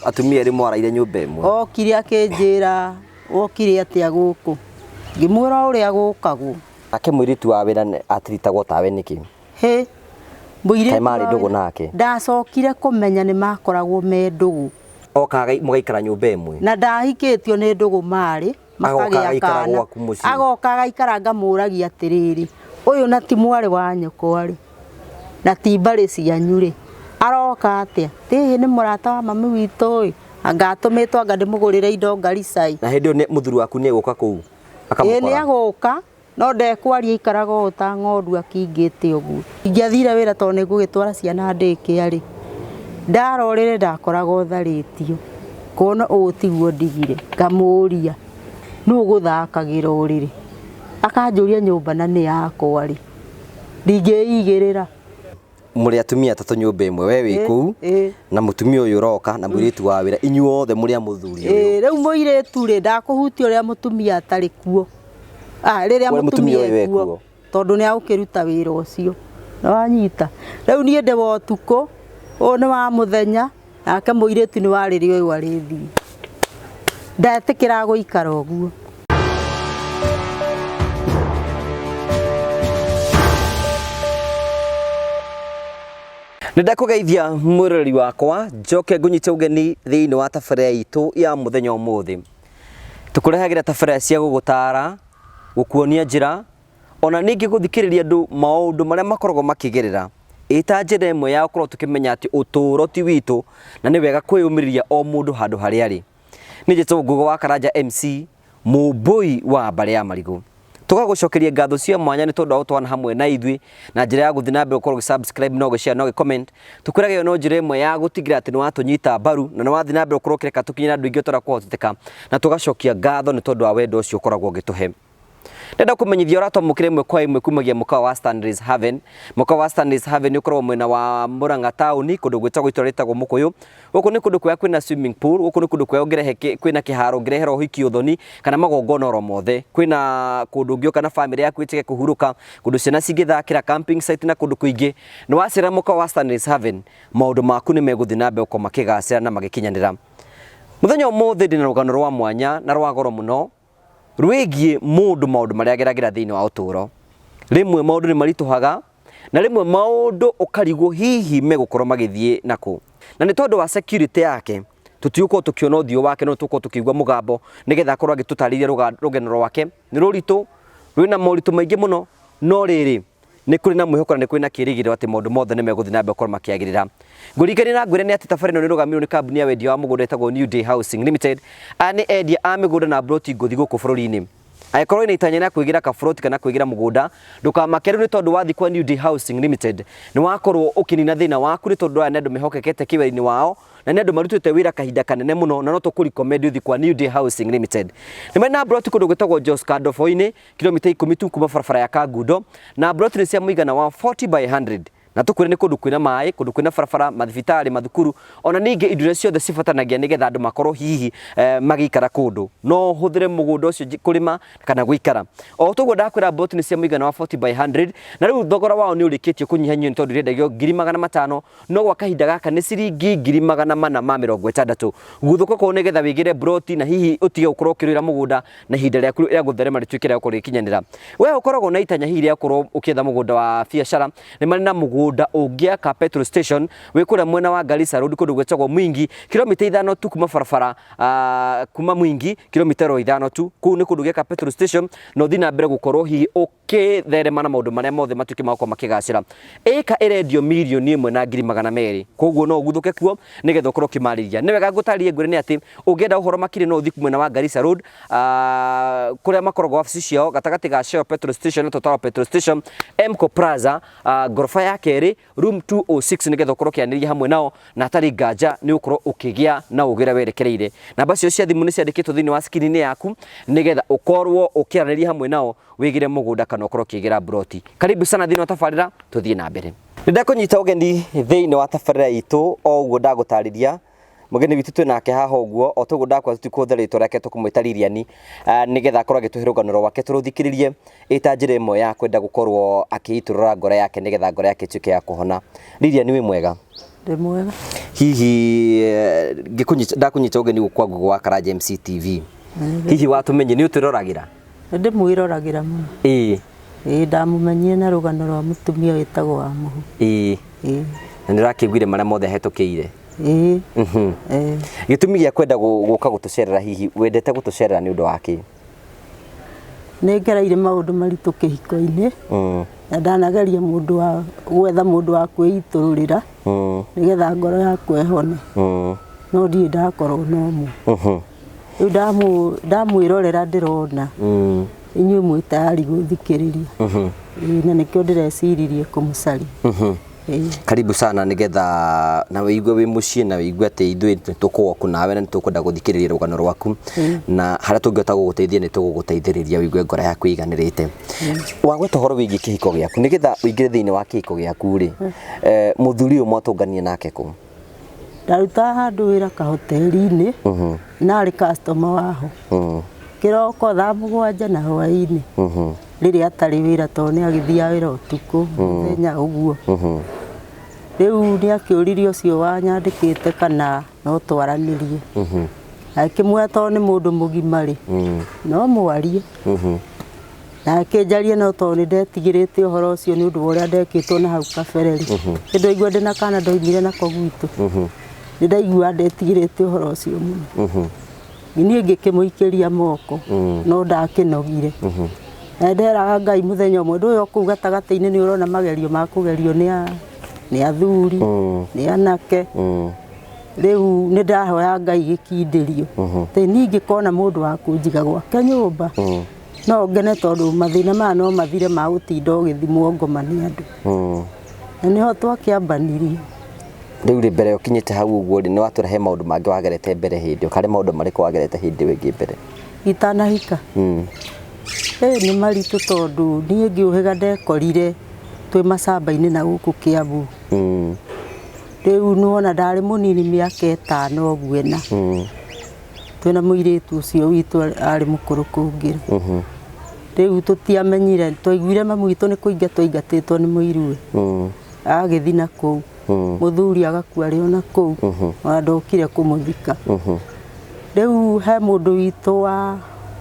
Atumia ri mwaraire nyumba imwe. Okire akinjira okire atia guku. Ngimwira uria gukagwo. Ake mwiritu wa wira atiritagwo tawe niki? He. Mwiritu mari ndugu nake. Ndacokire kumenya ni makoragwo me ndugu. Okaga mugaikara nyumba imwe. Na ndahikitio ni ndugu mari makagia kana. Agokaga ikaranga muragia atiriri. Uyu na ti mwari wa nyoko ari. Na ti mbari cianyu ri. Aroka atia. Tihi ni murata wa mami witu. Angatumitwo anga ndimugurire indo Garissa. Na hindi ni muthuri waku ni guka kuu. Akamukora. Ni agoka no ndekwaria ikaraga ota ng'ondu akingite uguo. Ingiathire wira to ni gugitwara ciana ndiki ari. Ndarorire ndakoraga tharitio. Kona utiguo ndigire. Ngamuria. Nu guthakagira uriri. Akanjuria nyumba na ni yakwa ari. Ndingeigirira. Muri atumia atatu nyumba imwe we wi kuu na mutumia uyu roka na mwiritu wa wira inyuothe muri a muthuri uyu. Riu muiritu ri ndakuhutia uria mutumia atari kuo. Riria mutumia we kuo tondu ni agukiruta wira ucio. Wanyita. Riu nie ndewa utuko o ni wa muthenya nake muiritu ni wariri uyu ari thii. Ndatikira guikara uguo. Nenda kugeithia murori wakwa njoke ngunyite ugeni thiini wa tafaria itu ya muthenya umuthi. Tukurehagira tafaria cia gugutara, gukuonia njira, ona ningi guthikiriria andu maundu maria makoragwo makigerera. Ita njira imwe ya gukorwo tukimenya ati uturo ti witu na ni wega kwiyumiriria o mundu handu hari ari. Ni njitwo Ngugo wa Karanja MC Mubui wa Mbare ya Marigu. Tugagucokeria ngatho cia mwanya ni tondu utwana hamwe na ithwi na njira ya guthi na mbere ukorwo subscribe no share no comment. Tukurage no njira imwe ya gutigira ati ni watunyita mbaru na ni wathi na mbere ukorwo kireka tukinyira andu ingi utora kuhoteka na tugacokia ngatho ni tondu wa wendo ucio ukoragwo gituhe. Ndenda kumenyithia urato mukire imwe kwa imwe kumagia mukawa wa Stanley's Haven. Mukawa wa Stanley's Haven ni ukorwo mwena wa Murang'a town kundu gwitagwo itoretagwo Mukuyu. Guku ni kundu kwa kwina swimming pool, guku ni kundu kwa ongerehe kwina kiharo ngerehera uhiki uthoni kana magongona oro mothe. Kwina kundu ngio kana family yaku itike kuhuruka, kundu ciana cingithakira camping site na kundu kuingi. Ni wacira Mukawa wa Stanley's Haven, maundu maku ni meguthi na mbe uko makigacira na magikinyanira. Muthenya umuthi ndina rugano rwa mwanya na rwa goro muno. Rwigie maundu maria ageragira thiini wa uturo. Rimwe maundu ni marituhaga na rimwe maundu ukarigwo hihi megukorwo magithie nako. Na ni tondu wa security yake tutiuko tukiona uthio wake no tuko tukigwa mugambo nigetha akorwo agitutariria rugeno rwake ni ruritu rwina moritu maingi muno no riri ni kuri na mwihoko na ni kuri na kirigiro ati maundu mothe ni meguthi na bekorwo makiagirira. Ngurigani na ngwire ni ati tafari no ni rugamirwo ni kambuni ya wendia wa mugunda etagwo New Day Housing Limited. Ani endia a migunda na broti nguthi guku bururi-ini. Aikorwo ina itanya na kwigira ka froti kana kwigira mugunda ndukamakeru ni tondu wathi kwa New Day Housing Limited ni wakorwo ukinina thina waku ni tondu aya andu mehokekete kiweri-ini wao na ni andu marutite wira kahinda kanene muno na no tukurikomedi uthi kwa New Day Housing Limited. Ni mena broti kundu gwitagwo Jos Kadofo-ini kilomita 10 tu kuma barabara ya Kagundo na broti ni cia muigana wa 40 by 100. Na tukuri ni kundu kwina mai, kundu kwina barabara, mathibitari, mathukuru, ona ningi indo ciothe cibatanagia nigetha andu makorwo hihi magikara kundu. No huthire mugunda ucio kurima kana guikara. O tuguo ndakwira bot ni cia muigana wa 40 by 100 na riu thogora wao ni urikitio kunyihanyio ni tondu rendagio 5,500 no gwa kahinda gaka ni ciringi 460. Guthuka ko nigetha wigire broti na hihi utige ukorwo ukirira mugunda na ihinda riaku ria gutherema rituike ria ukorwo ikinyanira. We ukoragwo na itanya hihi ria ukorwo ukietha mugunda wa biashara ni mari na mugunda ungiaka petrol station wikuria mwena wa Garissa Road kundu gwetagwo Mwingi kilomita 5 tu kuma barabara kuma Mwingi kilomita 5 tu kuu ni kundu giaka petrol station no thina mbere gukorwo hihi ukitherema na maundu maria mothe matuke mako makigacira. Eka irendio milioni 1,200,000 koguo no guthuke kuo nigetha ukorwo kimariria. Ni wega ngutarie ngwire ni ati ungienda uhoro makire no thiku mwena wa Garissa Road kuria makoragwo office ciao gatagati ga Shell petrol station na Total petrol station Mco Plaza gorofa yake room 206 nigetha ukorwo kianiriria hamwe nao na atari nganja ni ukorwo ukigia na ugira werekereire. Namba cio cia thimu ni ciandikitwo thiini wa screen yaku nigetha ukorwo ukianiriria hamwe nao wigire mugunda kana ukorwo kigira broti. Karibu sana thiini wa tafarira tuthie na mbere. Ndakunyita ugeni thiini wa tafarira itu o uguo ndagutariria mugeni witu twinake haha uguo o tuguo ndakwa tutikuthera ritwa riake tukumwitaririani nigetha akorwo agituhe rugano rwake turuthikiririe ita njira imwe ya kwenda gukorwo akiiturura ngoro yake nigetha ngoro yake ituike ya kuhona. Lilian wi mwega? Ndi mwega. hihi ndakunyita ugeni kwa Ngugi wa Karanja MCTV hihi watumenye ni uturoragira ndimwiroragĩra mũno ndamumenyire na rũgano rwa mũtumia wĩtagwo wa Mũhu na ndirakĩiguire marĩa mothe hetũkĩire gĩtũmi gĩa kwenda gũka gũtũcerera hihi wendete gũtũcerera nĩ ũndũ wa kĩ nĩ ngereire maũndũ maritũ kĩhiko-inĩ na ndanageria gwetha mũndũ wa kwĩitũrũrĩra nĩgetha ngoro yakwa ĩhone no ndirĩ ndakorwo na ũmwe rĩu ndamwĩrorera ndĩrona inyuĩ mwĩ tayari gũthikĩrĩria na nĩkĩo ndĩreciririe kũmũcaria karibu sana nigetha na wigue wi mucii na wigue ati ithuĩ nĩtũkũgoku nawe na nĩtũkwenda gũthikĩrĩria rũgano rwaku na harĩa tũngĩhota gũgũteithia nĩtũgũgũteithĩrĩria wigue ngoro yaku iganĩrĩte wagweta ũhoro wĩgiĩ kĩhiko gĩaku nĩgetha ũingĩre thĩinĩ wa kĩhiko gĩaku rĩ mũthuri ũyũ mwatũngania nake kũ ndarutaga handũ wĩra kahoteri-inĩ na arĩ customer waho kĩroko thaa 7 na hwaĩ-inĩ rĩrĩa atarĩ wĩra tondũ nĩ agĩthiaga wĩra ũtukũ mũthenya ũguo rĩu nĩ akĩũririe ũcio wanyandĩkĩte kana no twaranĩrie akĩmwĩra tondũ nĩ mũndũ mũgima rĩ no mwarie na akĩnjaria no tondũ nĩ ndetigĩrĩte ũhoro ũcio nĩ ũndũ wa ũrĩa ndekĩtwo na hau kabere rĩ ndaigua ndĩ na kana ndoimire nako gwitũ nĩ ndaigua ndetigĩrĩte ũhoro ũcio mũno niĩ ngĩkĩmũikĩria moko no ndakĩnogire na nderaga Ngai mũthenya ũmwe ndũĩ o kũu gatagatĩ-inĩ nĩ ũrona magerio ma kũgerio nĩ athuri nĩ anake rĩu nĩ ndahoya Ngai gĩkindĩrio tĩ niĩ ngĩkona mũndũ wa kũnjiga gwake nyũmba no ngene tondũ mathĩna maya no mathire ma gũtinda ũgĩthimwo ngoma nĩ andũ na nĩho twakĩambanirie rĩu rĩ mbere ũkinyĩte hau ũguo rĩ nĩ watũrehe maũndũ mangĩ wagerete mbere hĩndĩ karĩ maũndũ marĩkũ wagerete hĩndĩ ĩngĩ mbere itanahika nĩ maritũ tondũ niĩ ngĩũhĩga ndekorire twĩ macamba-inĩ na gũkũ Kiambu rĩu nĩwona ndarĩ mũnini mĩaka 5 ũguo na twĩna mũirĩtu ũcio witũ arĩ mũkũrũ kũngĩra rĩu tũtiamenyire twaiguire mamu witũ nĩ kũinga twaingatĩtwo nĩ mũiruwe agĩthi na kũu mũthuri agakua rĩ ona kũu ona ndokire kũmũthika rĩu he mũndũ witũ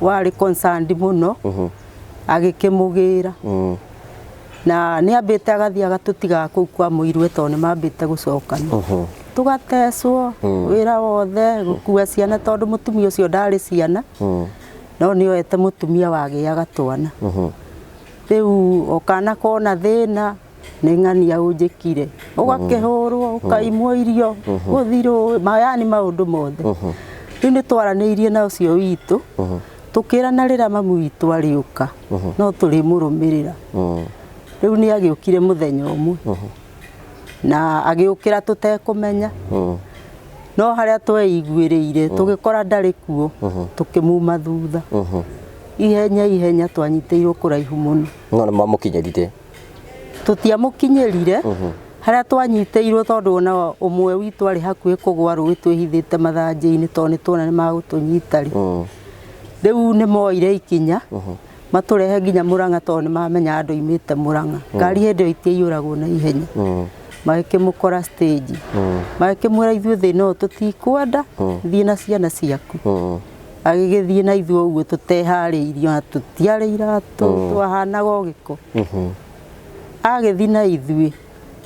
warĩ concerned mũno agĩkĩmũgĩra na nĩ ambĩte agathiĩ agatũtiga kũu kwa mũiruwe tondũ nĩ mambĩte gũcokana tũgatecwo wĩra wothe gũkua ciana tondũ mũtumia ũcio ndarĩ ciana no nĩ oete mũtumia wagĩaga twana rĩu okana kona thĩna nĩ ng'ania ũnjĩkire ũgakĩhũrwo ũkaimwo irio gũthirwo yani maũndũ mothe rĩu nĩ twaranĩirie na ũcio witũ tũkĩrana rĩrĩa mamu witũ arĩũka no tũrĩmũrũmĩrĩra rĩu nĩ agĩũkire mũthenya ũmwe na agĩũkĩra tũtekũmenya no harĩa tweiguĩrĩire tũgĩkora ndarĩ kuo tũkĩmuma thutha ihenya twanyitĩirwo kũraihu mũno no nĩ mwamũkinyĩrire tũtiamũkinyĩrire harĩa twanyitĩirwo tondũ ona ũmwe witũ arĩ hakuhĩ kũgwa rũĩ twĩhithĩte mathanjĩ-inĩ tondũ nĩ tuona nĩ magũtũnyita rĩ rĩu nĩ moire ikinya matũrehe nginya Mũrang'a tondũ nĩ mamenya andũ imĩte Mũrang'a ngari hĩndĩ ĩyo itiaiyũragwo na ihenya magĩkĩmũkora stage magĩkĩmwĩra ithuĩ thĩna ũyũ tũtikwenda thiĩ na ciana ciaku agĩgĩthiĩ na ithuĩ ũguo tũteharĩirio na tũtiarĩ iratũ twahanaga o gĩko agĩthiĩ na ithuĩ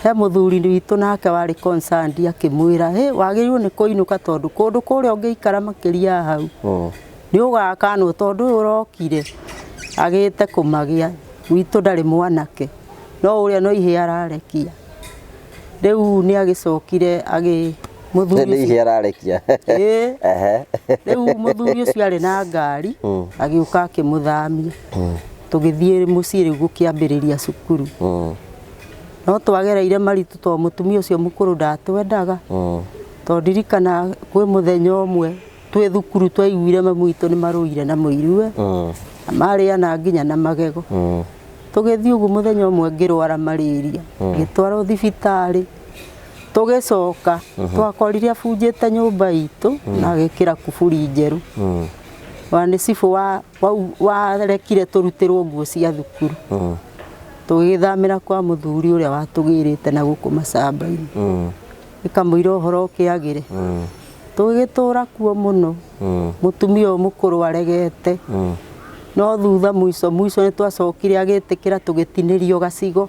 he mũthuri witũ nake warĩ concerned akĩmwĩra wagĩrĩirwo nĩ kũinũka tondũ kũndũ kũrĩa ũngĩikara makĩria hau nĩ ũgakanwo tondũ ũyũ ũrokire agĩte kũmagĩa witũ ndarĩ mwanake no ũrĩa no ihĩa ararekia rĩu nĩ agĩcokire mũthuri ihĩa ararekia rĩu mũthuri ũcio arĩ na ngari agĩũka akĩmũthamia tũgĩthiĩ mũciĩ rĩu gũkĩambĩrĩria cukuru no twagereire maritũ tondũ mũtumia ũcio mũkũrũ ndatwendaga tondũ ndirikana kwĩ mũthenya ũmwe twĩ thukuru twaiguire mamu witũ nĩ marũire na mũiruwe na marĩana nginya na magego tũgĩthiĩ ũguo mũthenya ũmwe ngĩrwara malaria ngĩtwarwo thibitarĩ tũgĩcoka twakorire abunjĩte nyũmba itũ na agĩkĩra kuburi njerũ nĩ cibũ warekire tũrutĩrwo nguo cia thukuru tũgĩthamĩra kwa mũthuri ũrĩa watũgĩrĩte na gũkũ macamba-inĩ ikamwira uhoro kiagire tugitura kuo muno mutumia mukuru aregete no thutha mwiso ni twacokire agitikira tugitinirio gacigo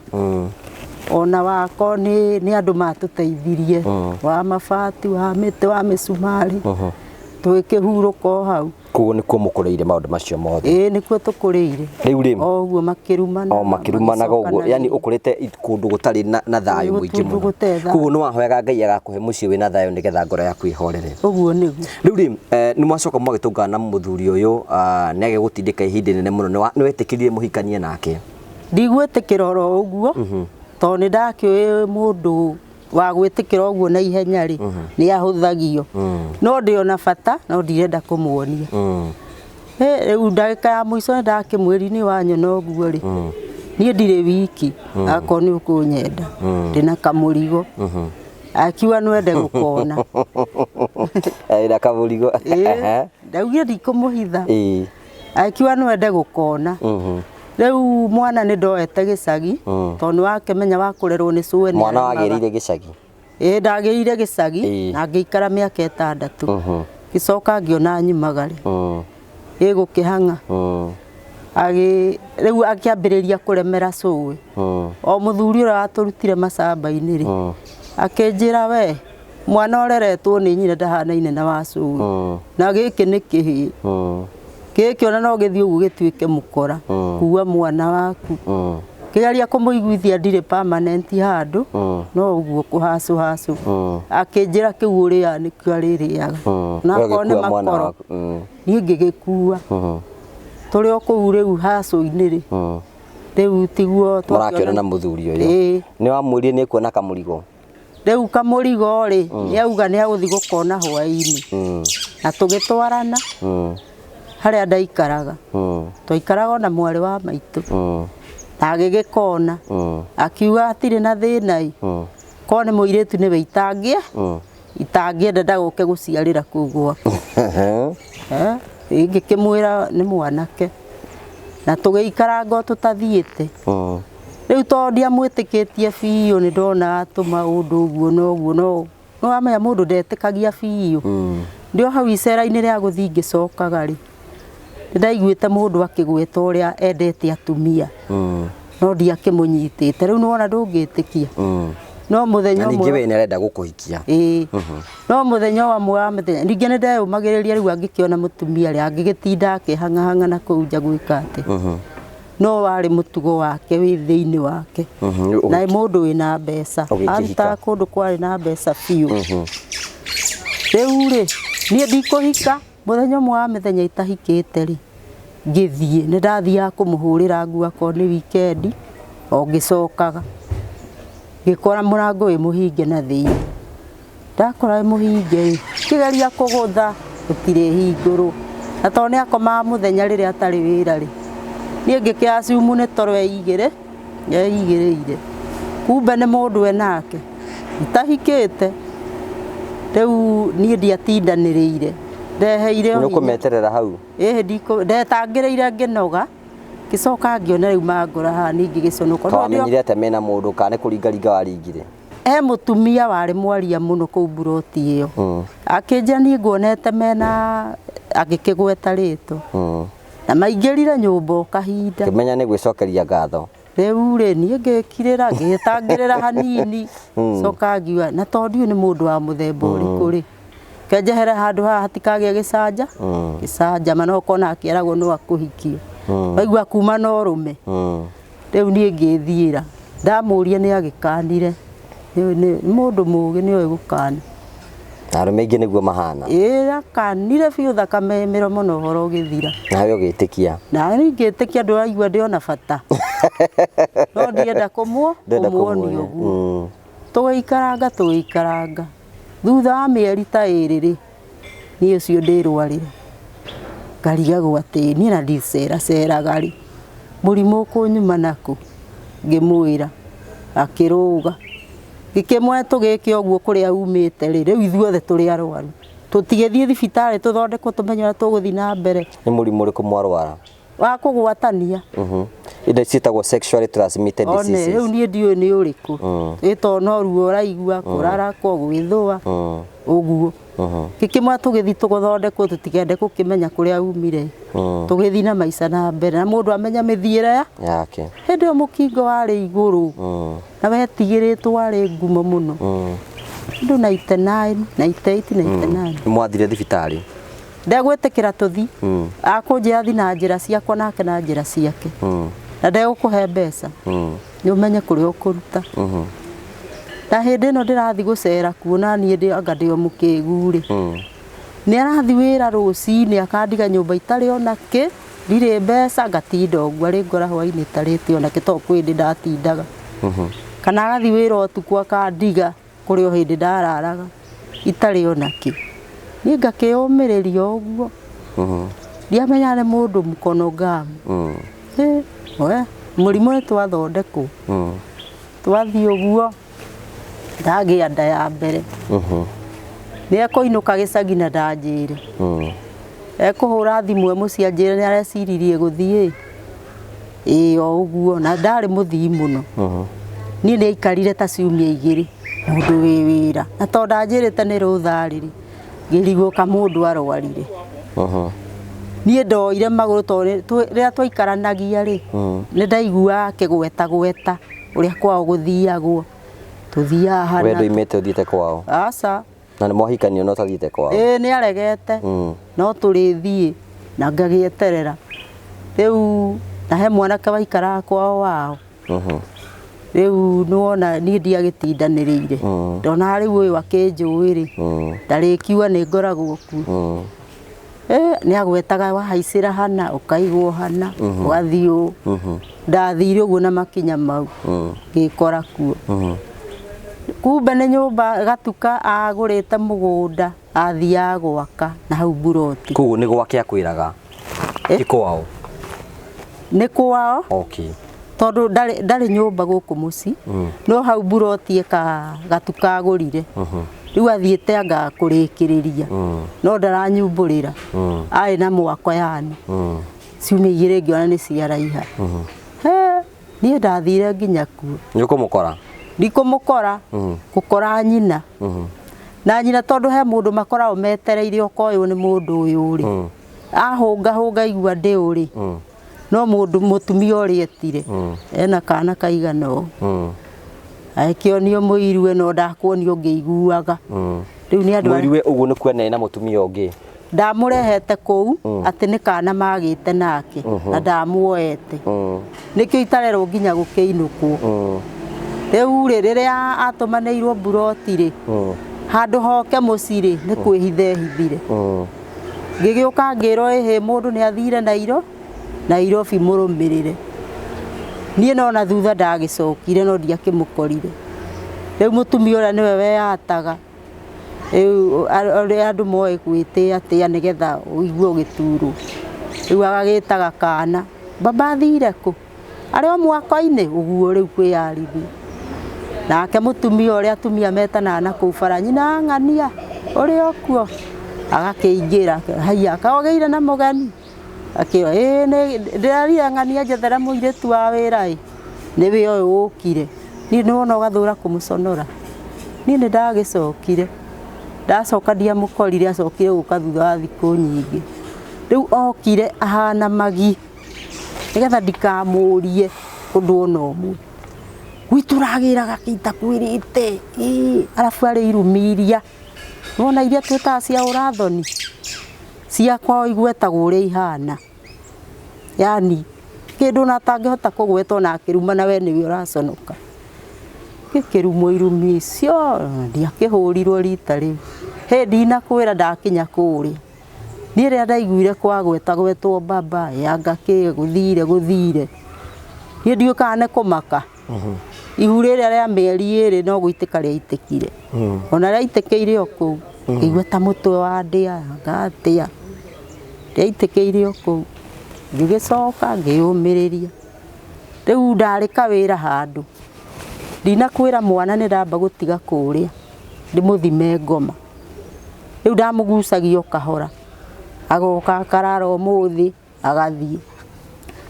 ona wako ni andu matuteithirie wa mabati wa miti wa misumari twikihuruka hau kuo ni kuo mukureire maundu macio mothe nikuo tukureire riu ri oguo makirumana goguo yani ukurite kundu gutari na thayu mwingi muno kuo no wahoyaga Ngai agakuhe mucii wina thayu nigetha ngoro yaku ihorere uguo niguo riu ri ni mwacoka mwagitungana na muthuri uyu ni agigutindika ihinda nene muno ni wetikirire muhikanie nake ndigwetikira oro uguo to ni ndakioe mundu wa gwitikira uguo na ihenya ri ni ahuthagio no ndiona bata no ndirenda kumuonia riu ndagika ya mwiso ni ndakimwiri ni wanyona uguo ri nie ndire wiki akoni ukunyenda ndina kamurigo akiwa nwende gukona ira kamurigo ndaugire ndikumuhitha akiwa nwende gukona riu mwana ni ndoete gicagi tondu wakimenya wakurerwo ni cuwe ni mwana wagirire gicagi ndagirire gicagi na ngiikara miaka 6 gicoka ngiona nyumagari igukihanga riu akiambiriria kuremera cuwe o muthuri ura aturutire macamba-ini ri akinjira we mwana oreretwo ni nyina ndahanaine na wa cuwe na giki ni kihi giki ona no githii uguo gituike mukora kuwa mwana waku kigaria kumuiguithia ndire permanent handu no uguo kuhacu akinjira kiu uria nikio aririaga na kone makoro nie ngigikua turi o kuu riu hacu-ini ri riu tiguo twakiona na muthuri uyu ni wamwirire ni kuona kamurigo riu kamurigo ri ni auga ni aguthi gukona hwaini na tugitwarana haria ndaikaraga twaikaraga na mwari wa maitu na agigikona akiuga atiri na thina kone muiritu ni we itangienda ndaguke guciarira kuu gwake ngikimwira ni mwanake na tugeikaranga tutathiite riu to ndiamwitikitie biu ni ndona atuma undu uguo no amenya mundu ndetikagia biu ndio hau icera-ini ria guthii ngicokaga ri ndaiguite mundu akigweta uria endete atumia no ndiakimunyitite riu nona ndungitikia no muthenya umwe ningi we nirenda gukuhikia no muthenya wa muthenya ningi ni ndeyumagiriria riu angikiona mutumia ri angigitinda akihang'ahang'a na kuu nja gwika ati no wari mutugo wake wi thiini wake na mundu wina mbeca anta kundu kwari na mbeca biu riu ri nie ndikuhika muthenya umwe wa mithenya itahikite ri ngithie ni ndathia kumuhurira ngua ko ni weekend o ngicokaga ngikora murango wi muhinge na thiini ndakora muhinge kigeria kugutha gutire hinguru na to ni akoma muthenya riria atari wira ri nie ngikia ciumu ni toro eigirire kumbe ni mundu enake itahikite riu nie ndiatindanirire ndeheire ni kumeterera hau ndetangireire nginoga gicoka ngiona riu mangora ha ningi giconoka no amenyire ate mena mundu kane kuringaringa waringire mutumia wari mwaria muno kuu buroti iyo akinja ni nguonete mena agikigweta rito na maingirire nyumba kahinda kimenya ni gwicokeria ngatho riu ri nie ngikirira ngitangirira hanini coka ngiwa na tondu ni mundu wa muthemba uriku ri kenjehera handu haha hatikagia gicanja mano kona akieragwo no akuhikio waigua kuma no rume riu nie ngithiira ndamuria ni agikanire ni mundu mugi ni oe gukana arume ingi niguo mahana akanire biu thakame miromo no horo ugithira nawe ugitikia na ni ngitikia nduraigua ndiona bata no ndienda kumuonia uguo tugiikaranga thutha wa mieri ta iri ri ni ucio ndirwarire ngarigagwo ati ni na ndiceraga ri murimu kunyuma naku ngimwira akiruga gikimwe tugike oguo kuria umite ri riu ithuothe turi arwaru tutigethie thibitari tuthondekwo tumenye tuguthi na mbere ni murimu uriku mwarwara wa kugwatania indo ciitagwo sexually transmitted diseases one riu nie ndiu ni uriku ito no ruo raigua kurara ko gwithua uguo kikimwa tugithi tuguthondekwo tutigende kukimenya kuria umire tugithi na maica na mbere na mundu amenya mithiire yake hindi o mukingo wari iguru na wetigiritwo wari ngumo muno ndu 99 98 99 mwathire thibitari ndegwitikira tuthi akunjira thi na njira ciakwa nake na njira ciake na ndegũkũhe mbeca nĩ ũmenye kũrĩa ũkũruta na hĩndĩ ĩno ndĩrathi gũcera kuona niĩ anga ndĩ o mũkĩgu rĩ nĩ arathi wĩra rũcinĩ akandiga nyũmba itarĩ ona kĩ ndirĩ mbeca ngatinda ũguo arĩ ngora hwainĩ itarĩte ona kĩ tondũ kwĩ hĩndĩ ndatindaga kana agathi wĩra ũtukũ akandiga kũrĩ o hĩndĩ ndararaga itarĩ ona kĩ niĩ ngakĩyũmĩrĩria ũguo ndiamenya nĩ mũndũ mũkono ngamu we mũrimũ nĩ twathondekwo twathiĩ ũguo ndagĩa nda ya mbere nĩ ekũinũka gĩcagi na ndanjĩre ekũhũra thimũ mũciĩ anjĩre nĩ areciririe gũthiĩ o ũguo na ndarĩ mũthii mũno niĩ nĩ aikarire ta ciumia 2 mũndũ wĩ wĩra na tondũ ndanjĩrĩte nĩ rũtharĩ ngĩrigũka mũndũ arwarire niĩ ndoire magũrũ tondũ rĩrĩa twaikaranagia rĩ nĩ ndaiguaga kĩgweta gweta ũrĩa kwao gũthiagwo tuthiaga hana we ndũimĩte ũthiĩte kwao aca na nĩ mwahikanio no tathiĩte kwao nĩ aregete no tũrĩthiĩ na ngagĩeterera rĩu na he mwanake waikaraga kwao wao rĩu nĩwona niĩ ndiagĩtindanĩrĩire ndona rĩu ũyũ akĩnjũĩ rĩ ndarĩkiuga nĩ ngoragwo kuo nĩ agwetaga wahaicĩra hana ũkaigwo hana ũgathiĩ ndathire ũguo na makinya mau ngĩkora kuo kumbe nĩ nyũmba gatuka agũrĩte mũgũnda athiaga gwaka na hau buroti kũu nĩ gwake akwĩraga nĩ kwao nĩ kwao okay tondũ ndarĩ nyũmba gũkũ mũciĩ no hau buroti gatuka agũrire rĩu athiĩte anga kũrĩkĩrĩria no ndaranyumbũrĩra arĩ na mwako yani ciumia 2 ngĩona nĩ ciaraiha niĩ ndathire nginya kuo nĩ ũkũmũkora ndikũmũkora gũkora nyina na nyina tondũ he mũndũ makoragwo metereire okoywo nĩ mũndũ ũyũ rĩ ahũngahũnga igua ndĩ ũrĩ no mũndũ mũtumia ũrĩa etire ena kana kaigana ũũ akĩonio mũirue no ndakuonio ngĩiguaga rĩu nĩ andũ mũirue ũguo nĩ kuona na mũtumia ũngĩ ndamũrehete kũu atĩ nĩ kana magĩte nake na ndamuoete nĩkĩo itarerwo nginya gũkĩinũkwo rĩu rĩrĩa atũmanĩirwo buroti rĩ handũ hoke mũciĩ rĩ nĩ kwĩhitha ehithire ngĩgĩũka ngĩrwo ĩhĩ mũndũ nĩ athire Nairobi mũrũmĩrĩre niĩ nona thutha ndagĩcokire no ndiakĩmũkorire rĩu mũtumia ũrĩa nĩwe weyataga rĩu andũ moĩ gwĩtĩa tĩa nĩgetha ũigue ũgĩturwo rĩu agagĩtaga kana baba athire kũ arĩ o mwako-inĩ ũguo rĩu kwĩyarithia nake mũtumia ũrĩa atumia metanaga na kũu bara nyina ng'ania ũrĩ o kuo agakĩingĩra haiya kaogĩire na mũgeni akĩo ndĩrarire ng'ania njethera mũirĩtu wa wĩra nĩwe ũyũ ũkire niĩ nĩwona ũgathũra kũmũconora niĩ nĩ ndagĩcokire ndacoka ndiamũkorire acokire gũka thutha wa thikũ nyingĩ rĩu okire ahana magi nĩgetha ndikamũrie ũndũ ona ũmwe gwitũ ũragĩraga gĩita kwĩrĩte arabu arĩ irumiria wona iria twĩtaga cia ũrathoni ciakwa igwetagwo ũrĩa ihana yani kĩndũ na atangĩhota kũgweta na akĩruma na we nĩwe ũraconoka gĩkĩrumwo irumi icio ndiakĩhũrirwo rita rĩu ndinakwĩra ndakinya kũrĩa niĩ rĩrĩa ndaiguire kwagwetagwetwo baba yanga gũthire niĩ ndiũkaga nĩ kũmaka ihu rĩrĩa rĩa mĩeri 2 no gũitĩka rĩaitĩkire ona rĩaitĩkĩire o kũu ngĩigua ta mũtwe wa ndĩa ngatĩa rĩaitĩkĩire o kũu ngĩgĩcoka ngĩyũmĩrĩria rĩu ndarĩ kawĩra handũ ndinakwĩra mwana nĩ ndamba gũtiga kũrĩa ndĩmũthime ngoma rĩu ndamũgucagia kahora agoka akarara ũmũthĩ agathiĩ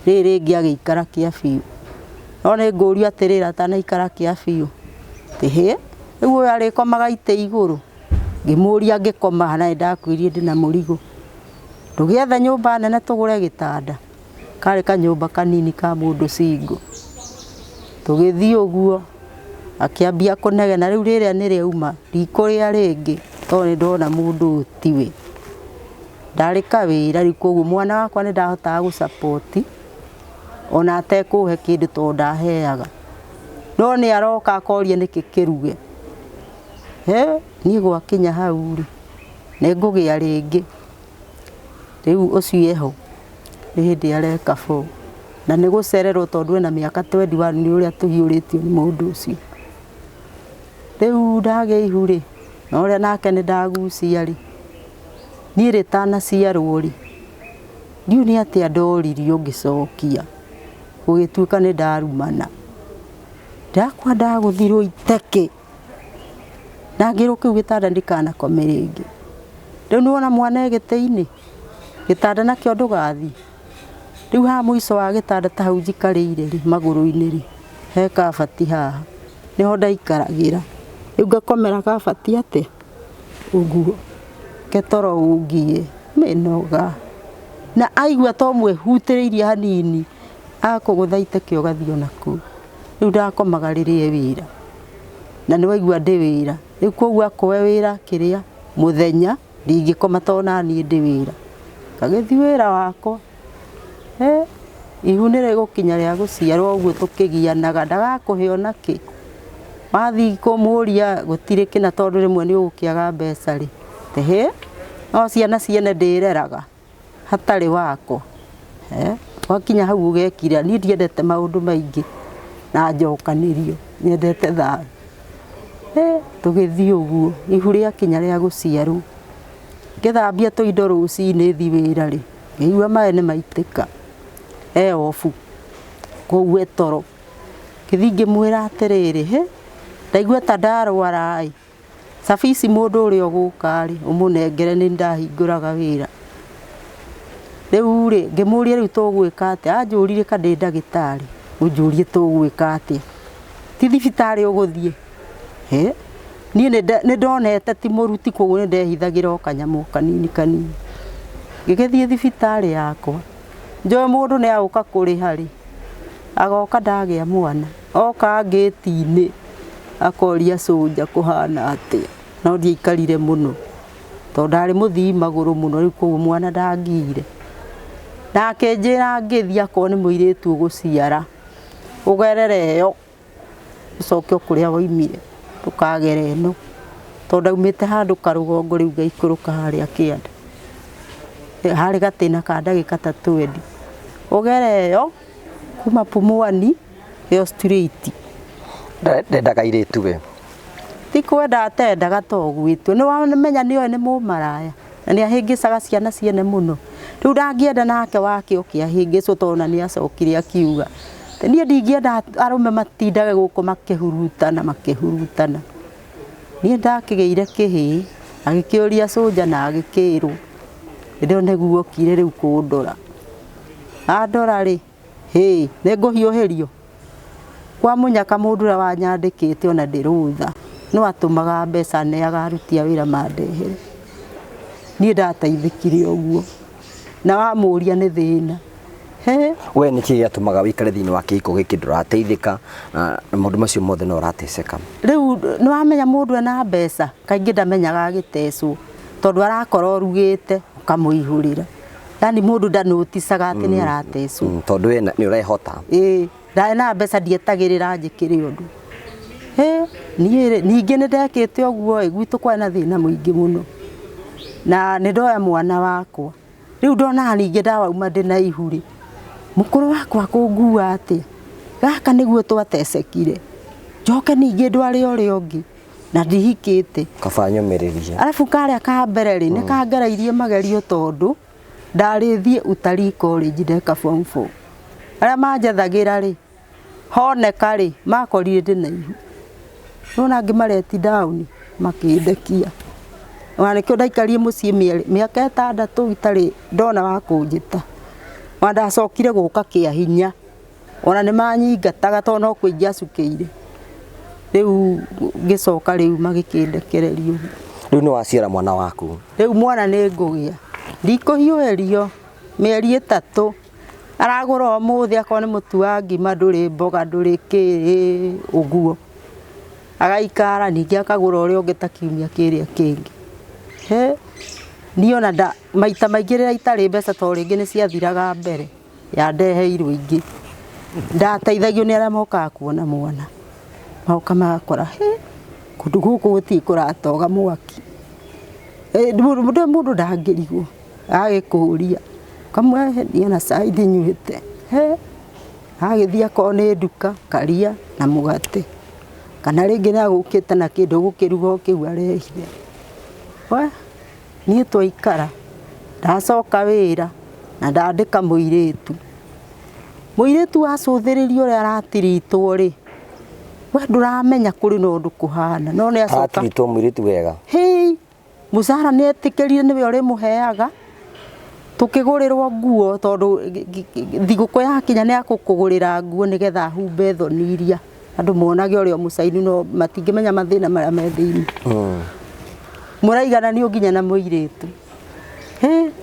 rĩrĩ ngĩ agĩikara kĩa biũ no nĩ ngũrio atĩrĩra atanaikara kĩa biũ hĩ rĩu ũyũ arĩkomaga itĩ igũrũ ngĩmũria ngĩkoma na ndakwĩrie ndĩna mũrigo tũgĩetha nyũmba nene tũgũre gĩtanda karĩ kanyũmba kanini ka mũndũ single tũgĩthiĩ ũguo akĩambia kũnegena rĩu rĩrĩa nĩrĩauma ndikũrĩa rĩngĩ tondũ nĩndona mũndũ ũyũ tiwe ndarĩ kawĩra rĩu koguo mwana wakwa nĩndahotaga gũ support ona atekũhe kĩndũ tondũ ndaheaga no nĩ aroka akoria nĩkĩ kĩruge niĩ gwakinya hau rĩ nĩngũgĩa rĩngĩ rĩu ũcio eho nĩ hĩndĩ areka bo na nĩ gũcererwo tondũ ena mĩaka 21 nĩ ũrĩa tũhiũrĩtio nĩ mũndũ ũcio rĩu ndagĩa ihu rĩ na ũrĩa nake nĩndagucia rĩ niĩ rĩtanaciarwo rĩ ndiũ nĩ atĩa ndoririo ngĩcokia gũgĩtuĩka nĩndarumana ndakwa ndagũthirwo iteke na ngĩrwo kĩu gĩtanda ndikanakome rĩngĩ rĩu nĩwona mwana gĩtĩ-inĩ gĩtanda nakĩo ndũgathiĩ rĩu haha mũico wa gĩtanda ta hau njikarĩire rĩ magũrũ-inĩ rĩ he kabati haha nĩho ndaikaragĩra rĩu ngakomera kabati atĩa ũguo ketoro ũngie mĩnoga na aigua to mwĩhutĩrĩirie hanini akũgũtha iteke ũgathiĩ onakũu rĩu ndakomaga rĩrĩ wĩra na nĩwaigua ndĩ wĩra rĩu koguo akoe wĩra kĩrĩa mũthenya ndingĩkoma tondũ naniĩ ndĩ wĩra ngagĩthiĩ wĩra wakwa ihu nĩrĩgũkinya rĩa gũciarwo ũguo tũkĩgianaga ndagakũhe onakĩ wathiĩ kũmũria gũtirĩ kĩna tondũ rĩmwe nĩũgũkĩaga mbeca rĩ no ciana ciene ndĩreraga hatarĩ wakwa wakinya hau ũgekira niĩ ndiendete maũndũ maingĩ na njokanĩrio nyendete thayũ tũgĩthiĩ ũguo ihu rĩakinya rĩa gũciarwo ngĩthambia tũindo rũcinĩ thiĩ wĩra rĩ ngĩigua maĩ nĩmaitĩka obu koguo toro ngĩthiĩ ngĩmwĩra atĩrĩrĩ ndaigua ta ndarwara cabici mũndũ ũrĩa ũgũka rĩ ũmũnengere nĩndahingũraga wĩra rĩu rĩ ngĩmũria rĩu tũgwĩka atĩa anjũrire ka ndĩ ndagĩtarĩ ũnjũrie tũgwĩka atĩa ti thibitarĩ ũgũthiĩ niĩ nĩndonete ti mũruti koguo nĩndehithagĩra o kanyamũ kanini ngĩgĩthiĩ thibitarĩ yakwa njoe mũndũ nĩagũka kũrĩha rĩ agoka ndagĩa mwana oka ngĩti-inĩ akoria soja kũhana atĩa no ndiaikarire mũno tondũ ndarĩ mũthii magũrũ mũno rĩu koguo mwana ndangire nake njĩra ngĩthiĩ akorwo nĩ mũirĩtu ũgũciara ũgerere ĩyo ũcoke kũrĩa woimire ndũkagere ĩno tondũ ndaumĩte handũ karũgongo rĩu ngaikũrũka harĩa kĩanda harĩ gatĩna ka ndagĩka ta 20 ũgere ĩyo kuma Pumwani ĩyo straight ndendaga airĩtu we ti kwenda atendaga togwĩtwo nĩwamenya nĩoĩ nĩ mũmaraya na nĩahĩngĩcaga ciana ciene mũno rĩu ndangĩenda nake wake ũkĩahĩngĩcwo tondũ nĩacokire akiuga niĩ ndingĩenda arũme matindage gũkũ makĩhurutana niĩ ndakĩgĩire kĩhĩ agĩkĩũria soja na agĩkĩrwo rĩu nĩguo okire rĩu kũndora andora rĩ nĩngũhiũhĩrio kwa mũnyaka mũndũ ũrĩa wanyandĩkĩte ona ndĩrũtha no atũmaga mbeca neaga aruti a wĩra mandehere niĩ ndateithĩkire ũguo na wamũria nĩ thĩna we nĩ kĩĩ gĩatũmaga wĩikare thĩinĩ wa kĩhiko gĩkĩ ndũrateithĩka na maũndũ macio mothe no ũrateceka rĩu nĩwamenya mũndũ ena mbeca kaingĩ ndamenyaga agĩtecwo tondũ arakorwo orugĩte ũkamũihũrĩra yani mũndũ ndanoticaga atĩ nĩ aratecwo tondũ we nĩ ũrehota ndarĩ na mbeca ndietagĩrĩra njĩkĩre ũndũ ningĩ nĩndekĩte ũguo gwitũ kwarĩ na thĩna mũingĩ mũno na nĩndoya mwana wakwa rĩu ndona ningĩ ndawauma ndĩna ihu rĩ mũkũrũ wakwa kũngua atĩa gaka nĩguo twatecekire njoke ningĩ ndware ũrĩa ũngĩ na ndihikĩte kaba nyũmĩrĩrie arabu karĩa ka mbere rĩ nĩkangereirie magerio tondũ ndarĩthiĩ utalii college ndeka form 4 arĩa manjathagĩra rĩ honeka rĩ makorire ndĩna ihu nona ngĩmareti down makĩndekia ona nĩkĩo ndaikarie mũciĩ mĩaka 6 itarĩ ndona wa kũnjĩta ndacokire gũka kĩa hinya ona nĩ manyingataga tondũ no kũingĩ acukĩire rĩu ngĩcoka rĩu magĩkĩndekereria rĩu nĩ waciara mwana waku rĩu mwana nĩ ngũgĩa ndikũhiũherio mĩeri 3 aragũra ũmũthĩ akorwo nĩ mũtu wa ngima ndũrĩ mboga ndũrĩ kĩ ũguo agaikara ningĩ akagũra ũrĩa ũngĩ ta kiumia kĩrĩa kĩngĩ niĩ ona maita maingĩ rĩrĩa itarĩ mbeca tondũ rĩngĩ nĩ ciathiraga mbere yandeheirwo ingĩ ndateithagio nĩ arĩa mokaga kuona mwana maoka magakora kũndũ gũkũ gũtirĩ kũratoga mwaki mũndũ ndangĩrigwo agĩkũria kamwe niĩ na cai ndinyuĩte agĩthiĩ akorwo nĩ nduka karia na mũgate kana rĩngĩ nĩagũkĩte na kĩndũ gũkĩruga kĩu arehire niĩ twaikara ndacoka wĩra na ndandĩka mũirĩtu wacũthĩrĩrio ũrĩa aratiritwo rĩ we ndũramenya kũrĩ na ũndũ kũhana no nĩ acoka aratiritwo mũirĩtu wega mũcara nĩ etĩkĩrire nĩwe ũrĩmũheaga tũkĩgũrĩrwo nguo tondũ thigũkũ yakinya nĩ akũkũgũrĩra nguo nĩgetha humbe thoni iria andũ monage ũrĩa mũcaini no matingĩmenya mathĩna marĩa me thĩinĩ mũraigananio nginya na mũirĩtu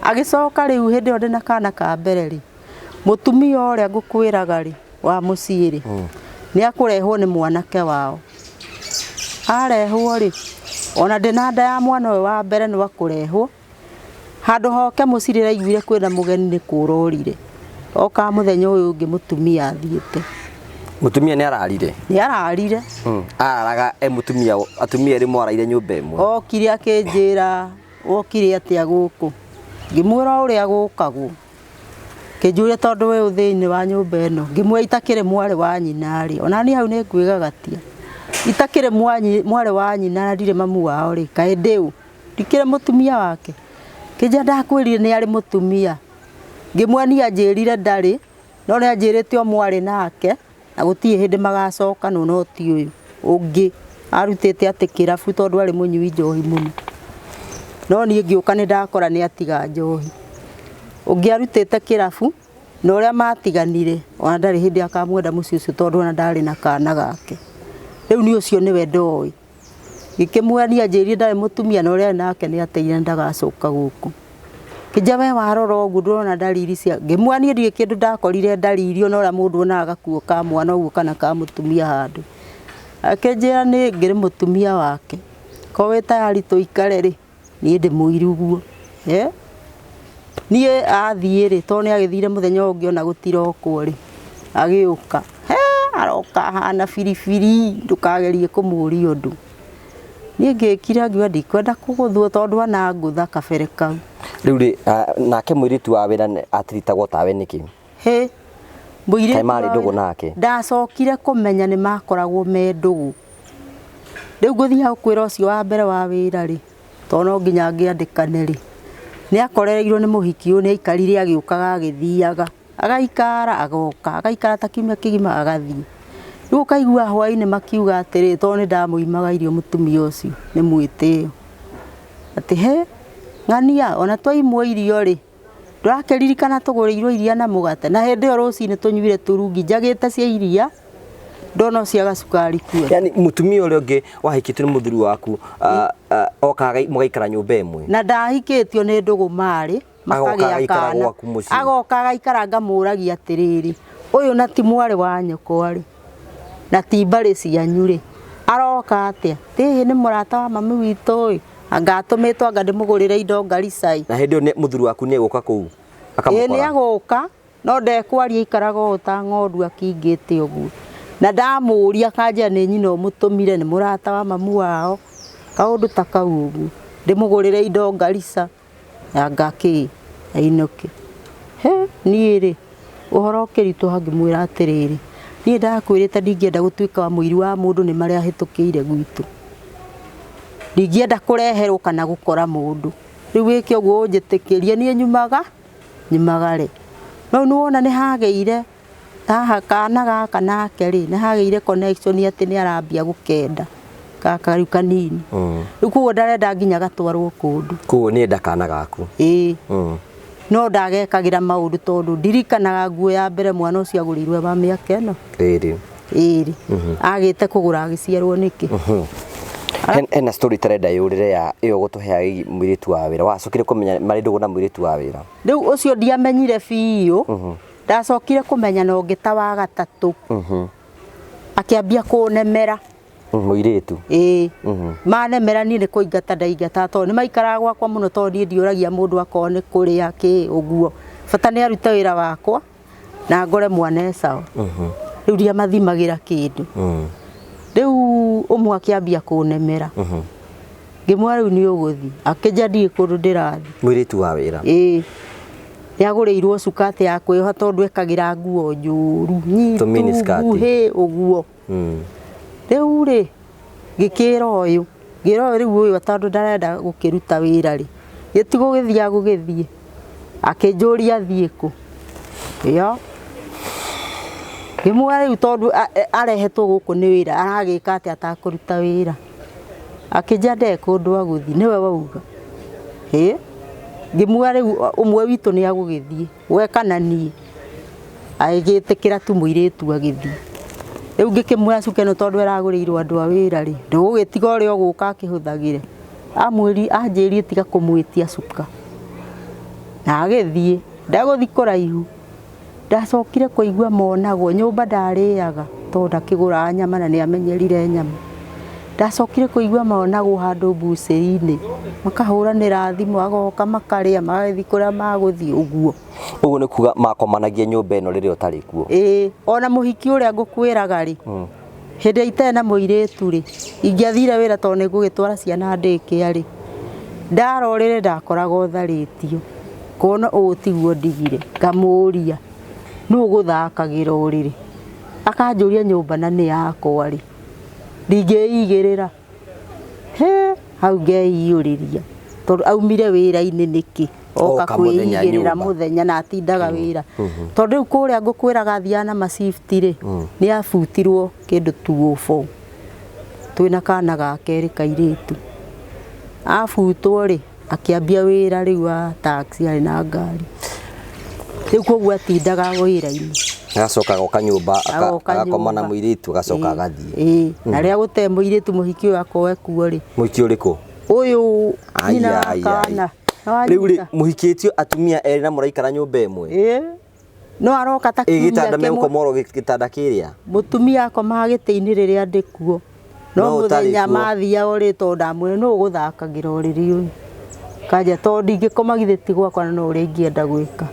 agĩcoka rĩu hĩndĩ ĩyo ndĩna kana ka mbere rĩ mũtumia ũrĩa ngũkwĩraga rĩ wa mũciĩ rĩ nĩ akũrehwo nĩ mwanake wao arehwo rĩ ona ndĩna nda ya mwana ũyũ wa mbere nĩ wakũrehwo handũ hoke mũcirĩra iguire kwĩna mũgeni nĩ kũrorire oka mũthenya ũyũ ũngĩ mũtumia athiĩte mũtumia nĩ ararire araraga mũtumia atumia erĩ mwaraire nyũmba ĩmwe okire akĩnjĩra okire atĩa gũkũ ngĩmwĩra ũrĩa gũkagwo kĩnjũria tondũ we thĩinĩ wa nyũmba ĩno ngĩmwĩra itakĩrĩ mwarĩ wa nyina rĩ ona niĩ hau nĩ ngwĩgagatia itakĩrĩ mwarĩ wa nyina na ndirĩ mamu wao rĩ kaĩ ndĩũ ndikĩrĩ mũtumia wake kĩnja ndakwĩrire nĩ arĩ mũtumia ngĩmwenia njĩrire ndarĩ no nĩ anjĩrĩte o mwarĩ nake na gũtirĩ hĩndĩ magacoka no ti ũyũ ũngĩ arutĩte atĩ kĩrabu tondũ arĩ mũnyui njohi mũno no niĩ ngĩũka nĩ ndakora nĩ atiga njohi ũngĩ arutĩte kĩrabu na ũrĩa matiganire ona ndarĩ hĩndĩ akamwenda mũciĩ ũcio tondũ ona ndarĩ na kana gake rĩu nĩ ũcio nĩwe ndoĩ ngĩkĩmwenia njĩrire ndarĩ mũtumia na ũrĩa nake nĩ ateire ndagacoka gũkũ kĩnja we warora ũguo ndũrona ndariri cia ngĩmwenia ndirĩ kĩndũ ndakorire ndariri ona ũrĩa mũndũ onaga gakuo ka mwana ũguo kana ka mũtumia handũ akĩnjĩra nĩ ngĩrĩ mũtumia wake ko wĩ tayari tũikare rĩ niĩ ndĩ mũiru ũguo niĩ athiĩ rĩ tondũ nĩ agĩthire mũthenya ũngĩ ona gũtirokwo rĩ agĩũka aroka hana biribiri ndũkagerie kũmũria ũndũ niĩ ngĩkira ngiuga ndikwenda kũgũthwo tondũ ana ngũtha kabere kau rĩu rĩ nake mũirĩtu wa wĩra atiritagwo tawe nĩkĩ mũirĩtu marĩ ndũgũ nake ndacokire kũmenya nĩ makoragwo me ndũgũ rĩu ngũthiĩ kwĩra ũcio wa mbere wa wĩra rĩ tondũ no nginya ngĩandĩkane rĩ nĩ akorereirwo nĩ mũhiki ũyũ nĩ aikarire agĩũkaga agĩthiaga agaikara agoka agaikara ta kiumia kĩgima agathiĩ rĩu ũkaigua hwaĩ-inĩ makiuga atĩrĩ tondũ nĩ ndamũimaga irio mũtumia ũcio nĩ mwĩtĩo atĩ ng'ania ona twaimwo irio rĩ ndũrakĩririkana tũgũrĩirwo iria na mũgate na hĩndĩ ĩyo rũcinĩ tũnyuire turungi njagĩte cia iria ndona cia gacukari kuo yani mũtumia ũrĩa ũngĩ wahikĩtio nĩ mũthuri waku okaga mũgaikara nyũmba ĩmwe na ndahikĩtio nĩ ndũgũ marĩ makagĩa kana agoka agaikara ngamũragia atĩrĩrĩ ũyũ na ti mwarĩ wa nyoko arĩ na ti mbarĩ cianyu rĩ aroka atĩa hihi nĩ mũrata wa mami witũ ĩ angatũmĩtwo anga ndĩmũgũrĩre indo Garissa na hĩndĩ ĩyo mũthuri waku nĩ egũka kũu akamũkora nĩ agũka no ndekwaria ikaraga o ta ng'ondu akingĩte ũguo na ndamũria kanjĩra nĩ nyina ũmũtũmire nĩ mũrata wa mamu wao kaũndũ ta kau ũguo ndĩmũgũrĩre indo Garissa anga kĩ ainũke niĩ rĩ ũhoro ũkĩritũha ngĩmwĩra atĩrĩrĩ niĩ ndakwĩrĩte ndingĩenda gũtuĩka wa mũiri wa mũndũ nĩ marĩa hĩtũkĩire gwitũ ndingĩenda kũreherwo kana gũkora mũndũ rĩu wĩke ũguo ũnjĩtĩkĩrie niĩ nyumaga rĩ no nĩ wona nĩ hagĩire haha kana gaka nake rĩ nĩ hagĩire connection atĩ nĩ arambia gũkenda gaka rĩu kanini rĩu koguo ndarenda nginya gatwarwo kũndũ koguo nĩ enda kana gaku no ndagekagira maundu tondu ndirikanaga nguo ya mbere mwana ucio agurirwe ba miaka ino iri agite kugura agiciarwo niki hena story tarenda yurire ya iyo gutuhea mwiritu wa wira wacokire kumenya marindu na mwiritu wa wira riu ucio ndiamenyire biu ndacokire kumenya no ngita wa gatatu akiambia kunemera mwiritu manemera ni ni kuingata ndaingata to ni maikara gwakwa muno to ni ndiuragia mundu akone kuria ki uguo bata ni aruta wira wakwa na ngore mwana sawa riu ndia mathimagira kindu riu umwe akiambia kunemera ngimwa riu ni uguthi akija ndie kundu ndirathi mwiritu wa wira yaguriirwo sukate ya kwiha tondu ekagira nguo njuru nyitu nguhi uguo riu ri ngikira uyu ngira riu uyu tondu ndarenda gukiruta wira ri gitigo githia gugithie akinjuria thie ku yo ngimwa riu tondu arehetwo guku ni wira aragika ati atakuruta wira akija nde kundu aguthi niwe wauga ngimwa riu umwe witu ni agugithie we kana nie aigitikira tu muiritu agithie riu ngikimwira cuke no tondu araguriirwo andu a wira ri ndugugitiga uri oguka akihuthagire amwiri anjirie tiga kumwitia cuka na agithie ndaguthi kuraihu ndacokire kuigua monagwo nyumba ndariaga tondu ndakigura nyama na ni amenyerire nyama ndacokire kuigua monagwo handu buceri-ini makahuranira thimu agoka makaria magathi kuria maguthi uguo uguo ni kuga makomanagia nyumba ino riria utari kuo ona muhiki uria ngukwiraga ri hindi itena muiritu ri ingiathire wira tondu nigugitwara ciana ndikia ri ndarorire ndakoraga utharitio kona utiguo ndigire ngamuria nu guthakagira uriri akanjuria nyumba na ni yakwa ri ndingeigirira hau ngeiyuriria tondu aumire wira-ini niki oka kwiyigirira muthenya na atindaga wira tondu riu kuria ngukwiraga thia na mashift ri ni abutirwo kindu 204 twina kana gake kairitu abutwo ri akiambia wira riu wa taxi ari na ngari riu koguo atindaga wira-ini agacoka goka nyumba agakoma na muiritu agacoka agathie na ria gute muiritu muhiki uyu akowe kuo ri muhiki uriku uyu nyina kana riu ri muhikitio atumia eri na muraikara nyumba imwe no aroka takiria gitanda me ukomoro gitanda kiria mutumia akoma giti-ini riria ndikuo no muthenya mathia uri tondu ndamwire no guthakagira uriri uyu kanja tondu ndingikoma githiti gwakwa no uria ingienda gwika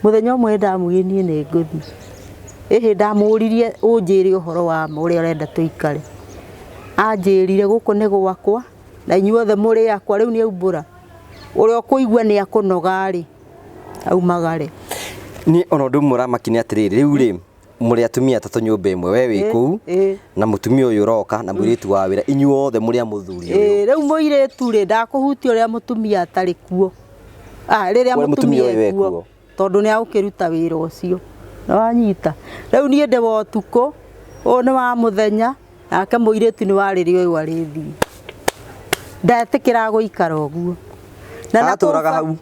muthenya umwe ndamwinie ni nguthi ndamuririe unjire uhoro wa uria urenda tuikare anjirire guku ni gwakwa na inyuothe muri yakwa riu ni aumbura uria ukuigua ni akunogari aumagare ni ono ndumwe ramakini atiriri riu ri muri atumia atatu nyumba imwe we wi kuu na mutumia uyu uroka na muiritu wa wira inyuothe muri a muthuri uyu riu muiritu ri ndakuhutia uria mutumia atari kuo riria mutumia wi kuo tondu ni agukiruta wira ucio na wanyita riu nie ndi wa utuku u ni wa muthenya nake muiritu ni wa riria uyu arithi ndatikira guikara uguo na naturaga hau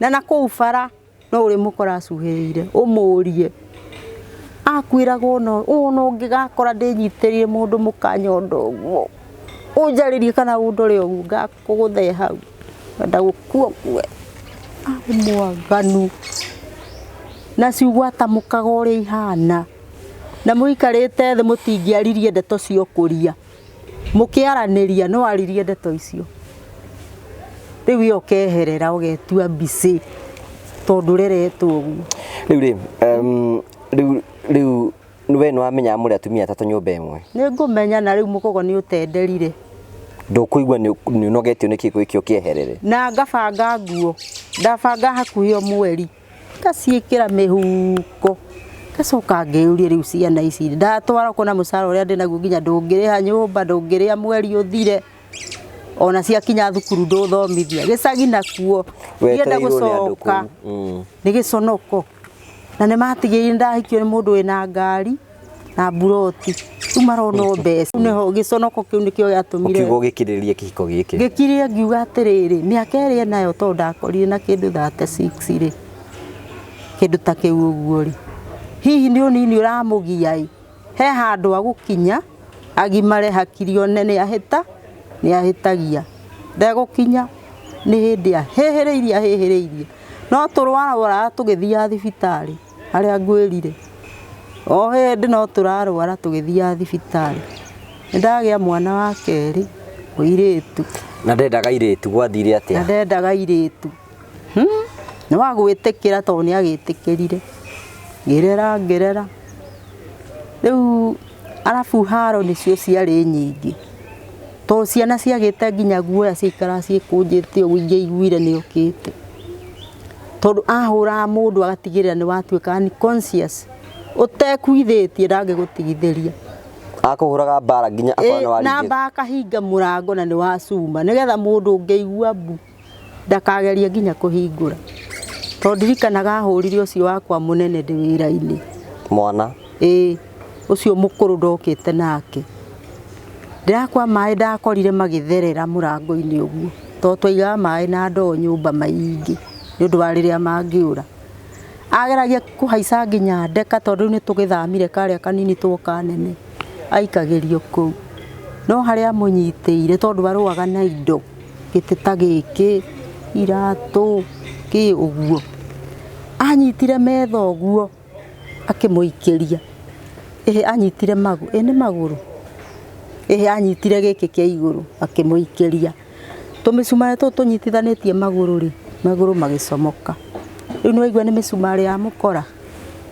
na nakuu bara no uri mukora acuhirire umurie akwiragwo no ngigakora ndinyitiririe mundu mukanya undu uguo unjaririe kana undu ri uguo ngakuguthe hau ndagukua kue mwaganu na ciugwata mukaga uria ihana na muikarite thi mutingiaririe ndeto cio kuria mukiaraniria no aririe ndeto icio riu yo keherera ugetua busy tondu reretwo uguo riu we no amenya muri atumia atatu nyumba imwe ni ngumenya na riu mukogo ni utenderire ndukuigua ni unogetio niki gwikio kieherere na ngabanga nguo ndabanga hakuhi o mweri ngaciikira mihuko gacoka ngeuria riu ciana ici ndatwara kona mucara uria ndinaguo nginya ndungiriha nyumba ndungiria mweri uthire ona ciakinya thukuru nduthomithia gicagi nakuo ndienda gucoka ni giconoko na ni matigiri ndahikio ni mundu wina ngari na buroti Tumarono mbeca neho giconoko kiu nikio giatumire ukiugo gikiririe kihiko giki gikirie ngiuga atiriri miaka eri nayo to ndakorire na kindu 36 ri kindu ta kiu uguo ri hihi ni unini uramugia he handu agukinya agimare hakiri onene ahita ni ahitagia ndegukinya ni hindi ahehereirie no turwara tugithia thibitari aria ngwirire o hindi no turarwara tugithia thibitari ndagia mwana wa keri uiritu na ndendaga iritu gwathire atia na ndendaga iritu ni wagwitikira to ni agitikirire ngirera riu arafu haro nicio ciari nyingi to ciana ciagite nginya guoya cikara cikunjite uige iguire ni ukite tondu ahura mundu agatigirira ni watuika ni conscious utekuithitie ndange gutigithiria akuhuraga bara nginya akona wari na baka hinga murango na ni wacuma nigetha mundu ungeigua mbu ndakageria nginya kuhingura to ndirikanaga hurire ucio wakwa munene ndi wira-ini mwana ucio mukuru ndokite nake ndirakwa mai ndakorire magitherera murango-ini uguo to twaiga mai na ndo nyumba maingi ni undu wa riria mangiura ageragia kuhaica nginya ndeka tondu ni tugithamire karia kanini twoka nene aikagirio kuu no haria munyitire tondu baruaga na indo gitita giki iratu ki uguo anyitire metha uguo akimuikiria anyitire ni maguru anyitire giki kia iguru akimuikiria tumisumari tu tunyitithanitie maguru ri maguru magicomoka riu ni waigua ni misumari ya mukora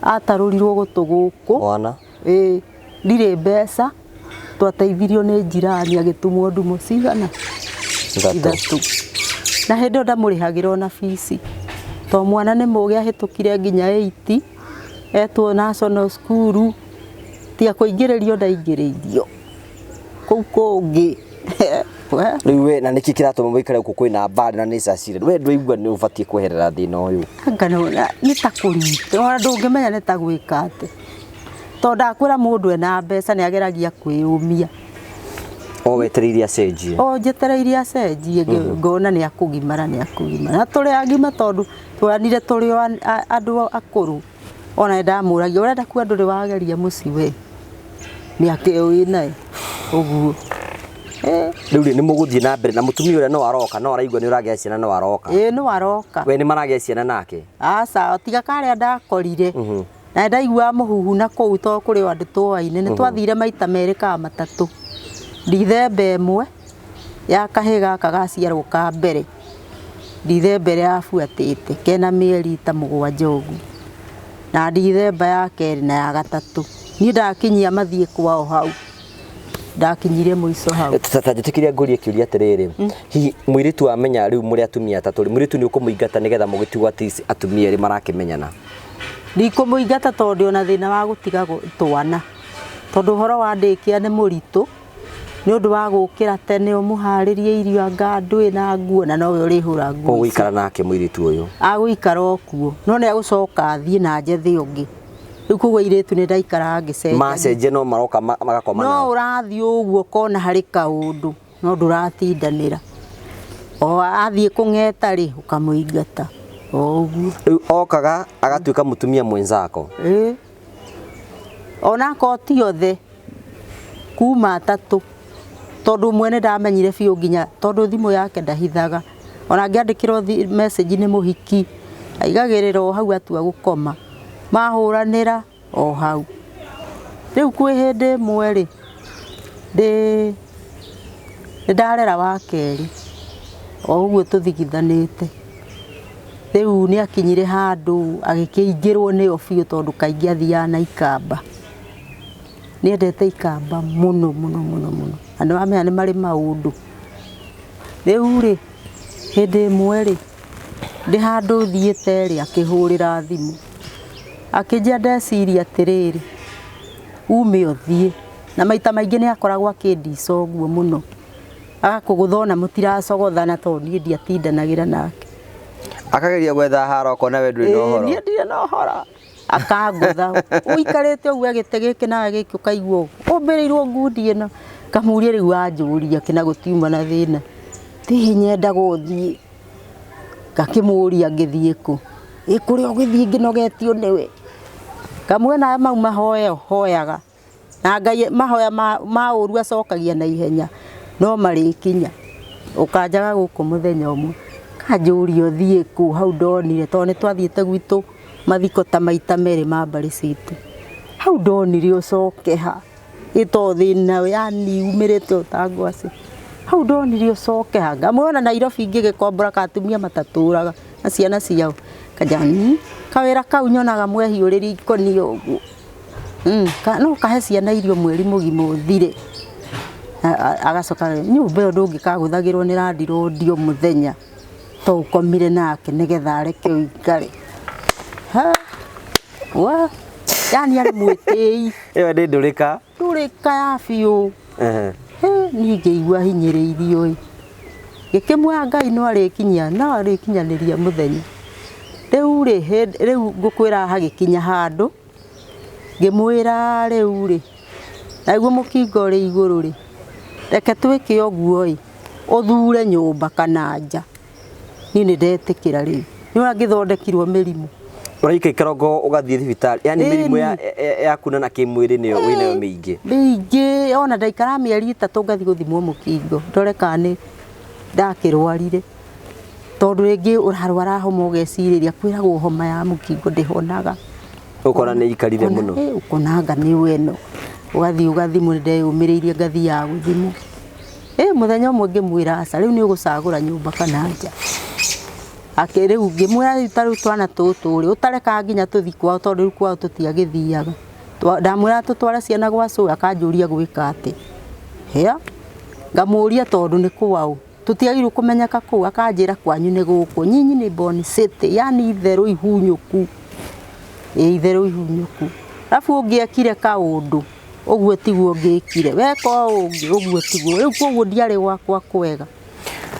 atarurirwo gutu guku mwana ndire mbeca twateithirio ni jirani agitumwo ndumo cigana ithatu na hindi ndamurihagira na fees to mwana ni mugi ahitukire nginya 8 etwo national school tia kuingiririo ndaingiririo kuu kungi riu we na niki kiratuma muikare guku kwina mbari na ni cacire we ndũigua ni ubatie kweherera thina uyu ngana ni ta kunyita ona ndungimenya ni ta gwika ati to ndakwira mundu ena mbeca ni ageragia kwiyumia o wetereire acenjie o njetereire acenjie ngona ni akugimara na turi agima tondu twanire turi andu akuru ona ndamuragia urenda ku andu ri wageria muci we ni akeo ina uguo riu ni muguthie na mbere na mutumia uria no aroka no araigua ni uragia ciana no aroka no aroka we ni maragia ciana nake aca tiga karia ndakorire na ndaigua muhuhu na kuu to kuri andu twaine ni twathire maita meri ka matatu ndithembe imwe ya kahiga kagaciarwo ka mbere ndithembe ya afuatite kena mieri ta 7 ugu na ndithembe ya keri na ya gatatu ni ndakinyia mathie kwao hau ndakinyire muico hau tatajikiria nguri kiuria atiriri hihi mwiritu amenya riu muri atumia taturi mwiritu ni ukumuingata nigetha mugitigwa atumia ri marakimenyana ndikumuingata tondu ona thina wa gutiga twana tondu horo wa ndikia ni muritu ni undu wa gukira tene umuharirie irio anga ndui na nguo na no uri hura nguo guikara nake mwiritu uyu aguikara okuo no ni agucoka athie na njethi ungi riu kugo iritu ni ndaikara ngicenjia macenjia no maroka magakoma no urathie uguo kona hari kaundu no nduratindanira o athie kungeta ri ukamuingata oguo riu okaga agatuika mutumia mwenzako ona ko ti othe kuma tatu tondu mwene ndamenyire biu nginya tondu thimu yake ndahithaga ona ngiandikirwo message ni muhiki aigagirira o hau atua gukoma mahuranira o hau riu kwi hindi mweri ndarera wa keri o uguo tuthigithanite riu ni akinyire handu agikingirwo ni obiu tondu kaingi athia na ikamba ni endete ikamba muno andu amenya ni mari maundu riu ri hindi mweri ndi handu thiete ri akihurira thimu akijia ndeciria atiriri ume othie na maita maingi ni akoragwo akindica uguo muno agakuguthona mutiracogothana tondu ni ndiatindanagira nake akageria gwetha haro kona we nduri no horo ni ndire no horo akangutha uikarite ugu agite giki nawe giki ukaigua umbirirwo ngundi ino kamuria riu anjuria kina gutiuma na thina ti nyenda guthii gakimuria ngithie ku ikuria ugithie nginogetio niwe kamwena mau mahoyaga na Ngai mahoya ma uru acokagia na ihenya no marikinya ukanjaga guku muthenya umwe kanjuria thie ku hau ndonire to ni twathiete gwitu mathiko ta maita meri ma mbari citu hau ndonire ucoke ha ito thina yani umirite utangwaci hau ndonire ucoke ha ngamwona Nairobi ngigikombora katumia mataturaga na ciana ciao kajani kawira kau nyonaga mwehiuriri ikoni ugu no kahe ciana irio mweri mugima uthire agacoka nyumba iyo ndungikaguthagirwo ni randirodio muthenya to ukomire nake nigetha areke uikare ha wa yani ari mwitei iyo ndi ndurika ya biu ni ngeigua hinyiriirio gikimwa Ngai no arikinyaniria muthenya riu ngukwira hagikinya handu ngimwira riu ri naiguo mukingo ri iguru ri reke twike oguo uthure nyumba kana nja ni ndetikira ri ni wangithondekirwo mirimu uraika ikarogo ugathie thibitari yani mirimu ya kunana kimwiri niyo winayo mingi ona ndaikara mieri 3 ngathi guthimwo mukingo ndore kani ndakirwarire tondu ringi urarwara homa ugeciriria kwiragwo homa ya mukingo ndihonaga ukona ni ikarire muno ukonanga ni weno ugathimwo ndeyumiriirie ngathi ya guthimwo muthenya umwe ngimwira aca riu ni ugucagura nyumba kana nja akiriu ngimwira taru twana tuturi utareka nginya tuthi kwao tondu riu kwao tutiagithiaga ndamwira tutwara ciana gwacu akanjuria gwika ati hea ngamuria tondu ni kwao tutiagirwo kumenyeka ku akanjira kwanyu ni guku nyinyi ni Boni City yani itheru ihunyuku rafu ungiekire kaundu uguo tiguo ngikire weko uguo tiguo riu koguo ndiari gwakwa kwega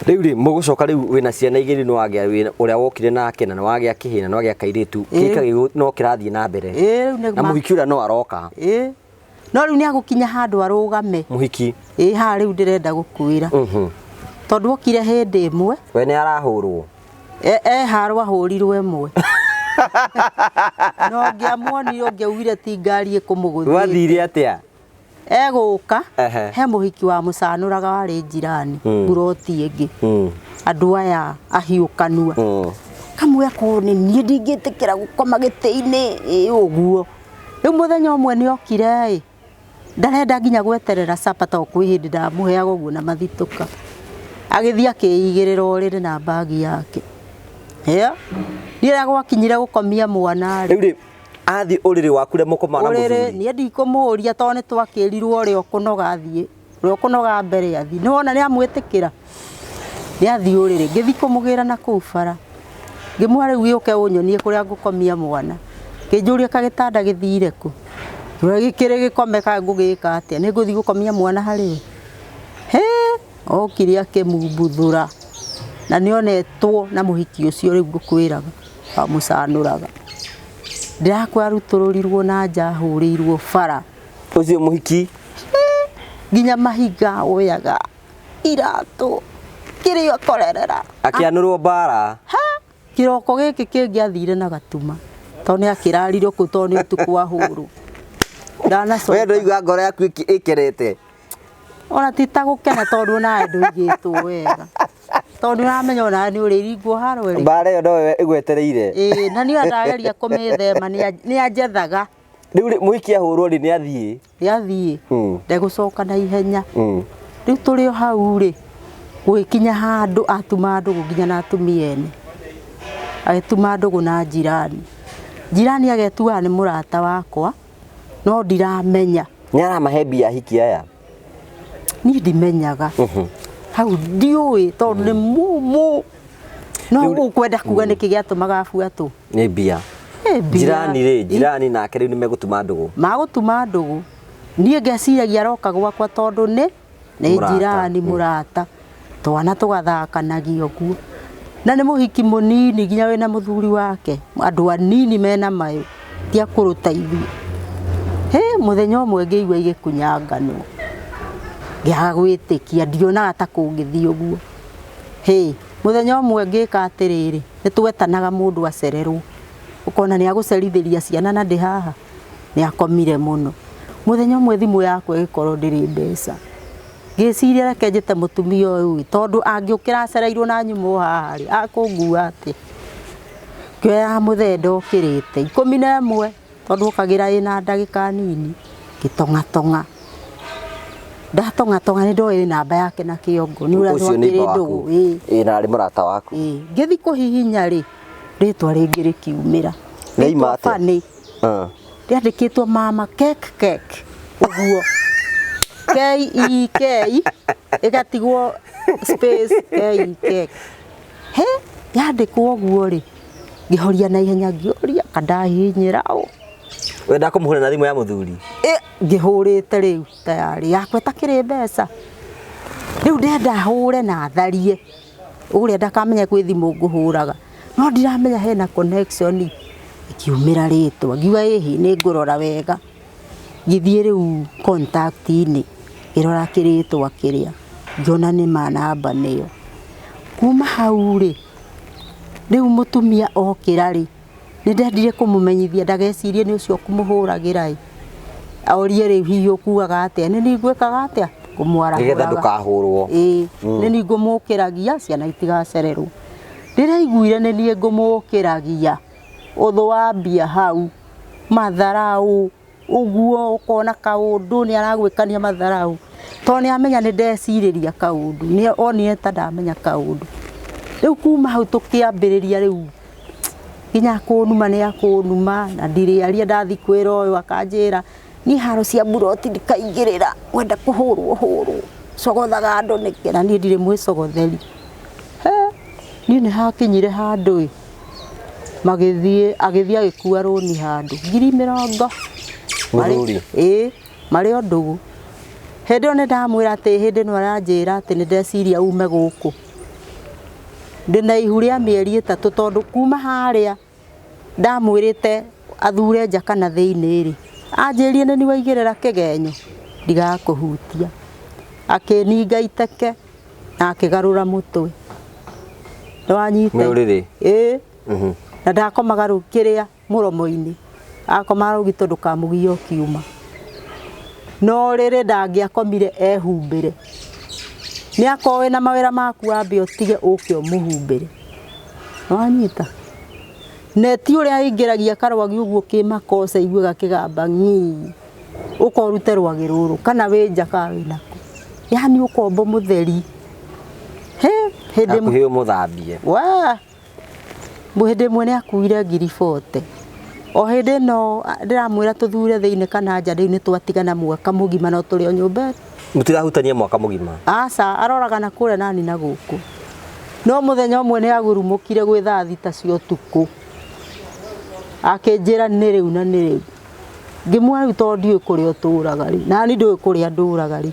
riu ri mugucoka riu wina ciana igiri no wagia wina uria wokire nake na wagia kihina no wagia kairitu kika no kirathie na mbere na muhiki uria no aroka no riu ni agukinya handu arugame muhiki ha riu ndirenda gukwira tondu okire hindi imwe we ni arahurwo harwa hurirwe imwe no ngiamuonire ngiugire ti ngari ikumuguthia wathire atia eguka he muhiki wa mucanuraga wari njirani buroti ingi andu aya ahiukanua kamwe ko ni nie ndingitikira gukoma giti-ini uguo riu muthenya umwe ni okire ndarenda nginya gweterera capa to kwi hindi ndamuheaga uguo na mathituka agithia kiigirira uriri na bagi yake nira gwakinyire gukomia mwana riu athi uriri waku remukoma na muthuri ni ndikumuria to ni twakirirwo ri okunoga athie ri okunoga mbere athi ni wona ni amwitikira ni athi uriri ngithi kumugira na kufara ngimware uke unyonie kuria ngukomia mwana kinjuria kagitanda githire ku gikire gikome ka ngugika atia ni nguthi gukomia mwana hari okiri akimumbuthura na nionetwo na muhiki ucio riu ngukwiraga amucanuraga ndirakwa rutururirwo na nja hurirwo bara ucio muhiki nginya mahiga oyaga iratu kirio korerera akianurwo bara kiroko giki kingiathire na gatuma to ni akirariro ku to ni utuku wa huru ndana so we ndoiga ngoro yaku ikirete ona tita gukena tondu na nduigitwo wega tondu namenya ona ni uriringwo harwe bara yo no igwetereire na ni ndageria kumithema ni anjethaga riu muhiki ahurwo ri ni athie ndegucoka na ihenya riu turi hau ri gwikinya handu atuma ndugu nginya na atumiene agituma ndugu na jirani agetua ni murata wakwa no ndiramenya ni aramahe mbia hiki aya ni ndimenyaga hau ndiui tondu ni mumu no ukwenda kuga niki giatumaga afuatu ni mbia jirani nake riu ni megutuma ndugu magutuma ndugu nie ngeciragia aroka gwakwa tondu ni jirani murata twana tugathakanagio kuo na ni muhiki munini nginya wina muthuri wake andu anini mena mayo tia kuruteithia muthenya umwe ngiigua igikunyangano ngiaga gwitikia ndionaga ta kungithii uguo muthenya umwe ngika atiriri nitwetanaga mundu acererwo ukona ni agucerithiria ciana na ndi haha ni akomire muno muthenya umwe thimu yakwa igikorwo ndiri mbeca ngiciria reke njite mutumia uyu tondu angiukira acereirwo na nyumo haha ri akungua ati kioya muthenda ukirite 11 tondu ukagira ina ndagika nini gitonga ndatonga ni ndoe namba yake na kiongo ni urathwa ndugu na ari murata waku ngithi kuhihinya ri ritwa ringi rikiumira Neima ate riandikitwo mama kek uguo K igatigwo space K yandikwo uguo ri ngihoria na ihenya ngioria kandahinyira wenda kumuhura na thimu ya muthuri ngihurite riu tayari yakwa takiri mbeca riu ndenda hure na tharie uria ndakamenya kwi thimu nguhuraga no ndiramenya hena connection ikiumira ritwa ngiwa ihi ni ngurora wega ngithie riu contact ini irora kiritwa kiria ngiona ni manamba niyo kuma hau ri riu mutumia okira ri nindendire kumumenyithia ndagecirie ni ucio kumuhuragira aurie riu hiyo kuaga atia ni ngwikaga atia kumwara nigetha ndukahurwo ni ngumukiragia ciana itigacererwo ndiraiguire ni ngumukiragia uthu wambia hau matharau uguo ukona kaundu ni aragwikania matharau to ni amenya ni ndeciriria kaundu ni onire ta ndamenya kaundu riu kuma hau tukiambiriria riu nginya kunuma ni akunuma na ndiriaria ndathi kwira uyu akanjira ni haro cia buroti ndikaingirira wenda kuhurwo cogothaga andu nikira ni ndire mwicogotheri ni ni hakinyire handu agithie agikua roni handu 20,000 muthuri mari ondugu hindi one ndamwira ati hindi no aranjira ati ni ndeciria ume guku ndina ihuria mieri 3 tondu kuma haria ndamwirite athure nja kana thiini ri anjirie ni waigirira kigenyo ndigakuhutia akininga iteke na akigarura mutwe ndwanyite meuriri na ndakomaga rukiria muromo-ini akoma rugi tondu kamugio kiuma no riri ndangiakomire ehumbire ni akowe na mawira maku ambe utige ukio muhumbire wanyita neti uria ingiragia karwagi uguo kimakosa iguaga kigamba ngi ukorute rwagi ruru kana winja ka winako yani ukombo mutheri hindi muthambie wa muhinde mwene akuire 40 o hindi no ndiramwira tuthure thiine kana nja ndi ni twatigana mwaka mugima no turi o nyumba mutigahutania mwaka mugima aca aroraga na kure nani na guku no muthenya umwe ni agurumukire gwi thaa 6 cia utuku akinjira ni riu na ni riu ngimwa to ndiu kuria turaga ri nani ndui kuria nduraga ri